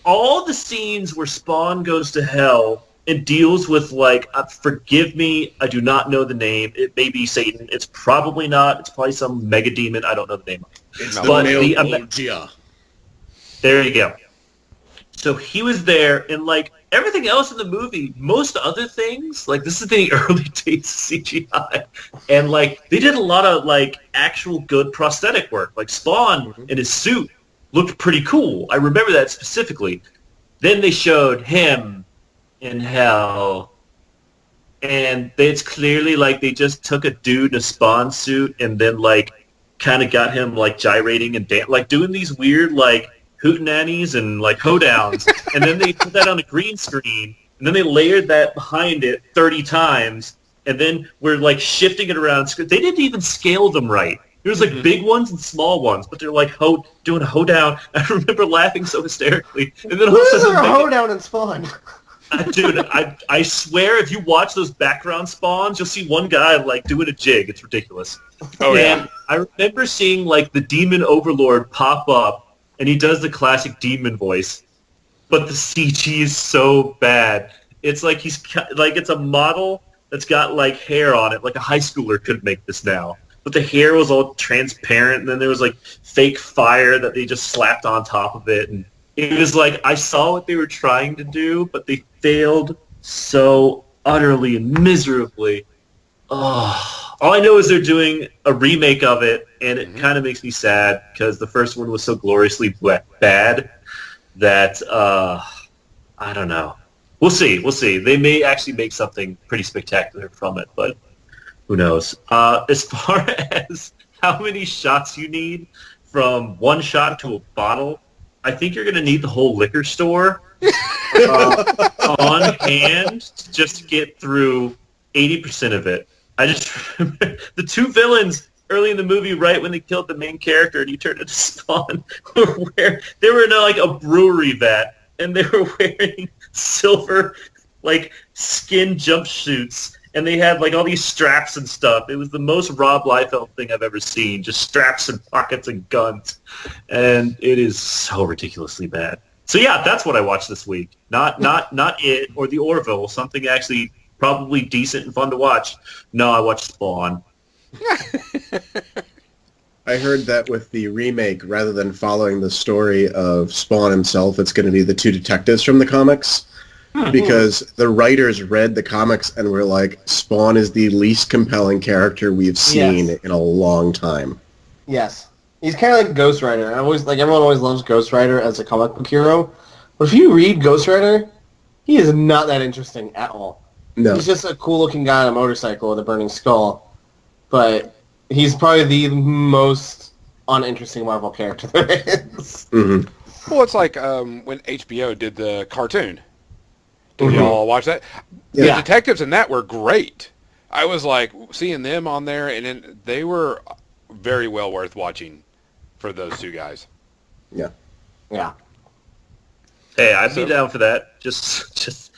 all the scenes where Spawn goes to hell and deals with, like, forgive me, I do not know the name. It may be Satan. It's probably not. It's probably some mega demon. I don't know the name. It's the male There you go. So he was there, and, like, everything else in the movie, most other things, like, this is the early days of CGI, and, like, they did a lot of, like, actual good prosthetic work. Like, Spawn in his suit looked pretty cool. I remember that specifically. Then they showed him in hell, and it's clearly like they just took a dude in a Spawn suit and then, like, kind of got him, like, gyrating and like doing these weird, like, hootenannies and, like, hoedowns, and then they put that on a green screen, and then they layered that behind it 30 times, and then we're, like, shifting it around. They didn't even scale them right. There's, like, big ones and small ones, but they're, like, doing a hoedown. I remember laughing so hysterically. And then all of a Who's sudden, there a hoedown in Spawn? Dude, I swear if you watch those background spawns, you'll see one guy, like, doing a jig. It's ridiculous. Oh, yeah. And I remember seeing, like, the demon overlord pop up, and he does the classic demon voice, but the CG is so bad. It's like it's a model that's got, like, hair on it. Like, a high schooler could make this now. But the hair was all transparent, and then there was, like, fake fire that they just slapped on top of it, and it was like I saw what they were trying to do, but they failed so utterly and miserably. Oh, all I know is they're doing a remake of it, and it kind of makes me sad because the first one was so gloriously bad that I don't know. We'll see. We'll see. They may actually make something pretty spectacular from it, but who knows? As far as how many shots you need from one shot to a bottle, I think you're going to need the whole liquor store on hand just to get through 80% of it. I just remember the two villains early in the movie, right when they killed the main character and he turned into Spawn, where they were in like a brewery vat and they were wearing silver like skin jumpsuits and they had like all these straps and stuff. It was the most Rob Liefeld thing I've ever seen. Just straps and pockets and guns, and it is so ridiculously bad. So yeah, that's what I watched this week. Not it or the Orville, something actually probably decent and fun to watch. No, I watched Spawn. I heard that with the remake, rather than following the story of Spawn himself, it's going to be the two detectives from the comics. Because the writers read the comics and were like, Spawn is the least compelling character we've seen in a long time. Yes. He's kind of like Ghost Rider. Everyone always loves Ghost Rider as a comic book hero. But if you read Ghost Rider, he is not that interesting at all. No. He's just a cool-looking guy on a motorcycle with a burning skull. But he's probably the most uninteresting Marvel character there is. Mm-hmm. Well, it's like when HBO did the cartoon. Did y'all watch that? The detectives in that were great. I was like seeing them on there, and then they were very well worth watching for those two guys. Yeah. Yeah. Hey, I'd be down for that. Just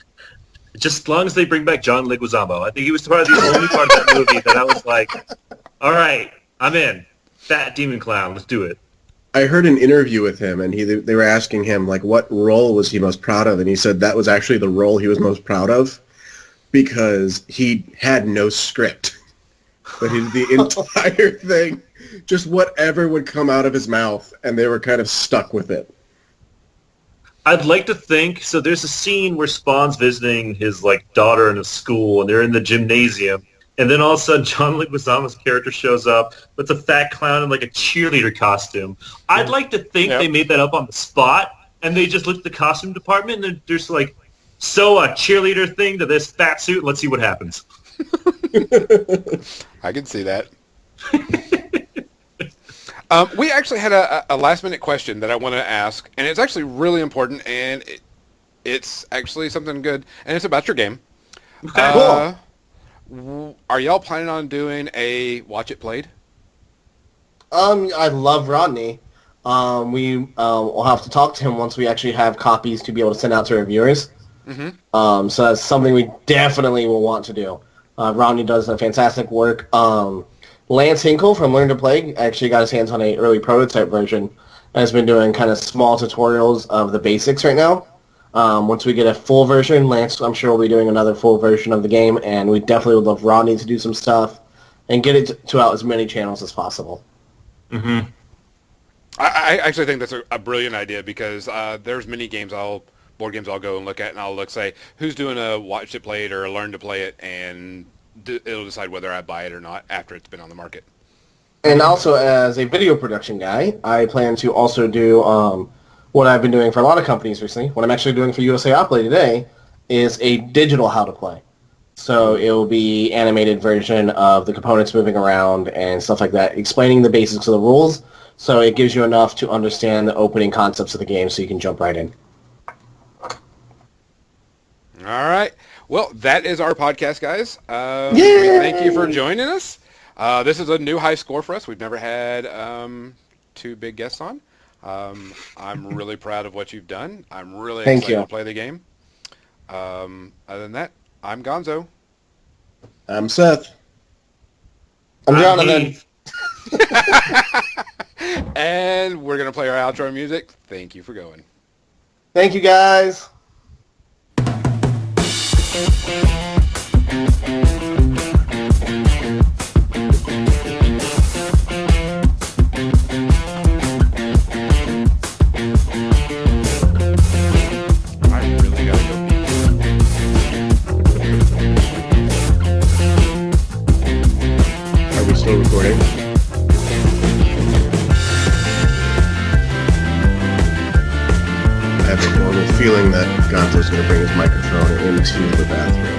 as long as they bring back John Leguizamo. I think he was probably the only part of that movie that I was like, all right, I'm in. Fat demon clown, let's do it. I heard an interview with him, and they were asking him, like, what role was he most proud of? And he said that was actually the role he was most proud of because he had no script. But he did the entire thing, just whatever would come out of his mouth, and they were kind of stuck with it. I'd like to think, so there's a scene where Spawn's visiting his, like, daughter in a school, and they're in the gymnasium. And then all of a sudden, John Leguizamo's character shows up with a fat clown in like a cheerleader costume. I'd like to think they made that up on the spot, and they just looked at the costume department, and they're just like, sew a cheerleader thing to this fat suit, let's see what happens. I can see that. We actually had a last-minute question that I want to ask, and it's actually really important, and it's actually something good, and it's about your game. Okay, cool. Are y'all planning on doing a Watch It Played? I love Rodney. We will have to talk to him once we actually have copies to be able to send out to reviewers. So that's something we definitely will want to do. Rodney does a fantastic work. Lance Hinkle from Learn to Play actually got his hands on an early prototype version and has been doing kind of small tutorials of the basics right now. Once we get a full version, Lance, I'm sure, will be doing another full version of the game, and we definitely would love Rodney to do some stuff and get it to out as many channels as possible. Mm-hmm. I actually think that's a brilliant idea because there's many board games I'll go and look at, and I'll say, who's doing a Watch It Played or a Learn to Play it, and it'll decide whether I buy it or not after it's been on the market. And also, as a video production guy, I plan to also do what I've been doing for a lot of companies recently. What I'm actually doing for USA Play today is a digital how to play. So it will be animated version of the components moving around and stuff like that, explaining the basics of the rules. So it gives you enough to understand the opening concepts of the game so you can jump right in. All right. Well, that is our podcast, guys. We thank you for joining us. This is a new high score for us. We've never had two big guests on. I'm really proud of what you've done. I'm really excited to play the game. Other than that, I'm Gonzo. I'm Seth. I'm Jonathan. And we're going to play our outro music. Thank you for going. Thank you, guys. Still recording. I have a horrible feeling that Gonzo's going to bring his microphone into the bathroom.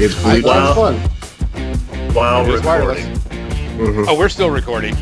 It's fun. While It was wireless. recording. Mm-hmm. Oh, we're still recording.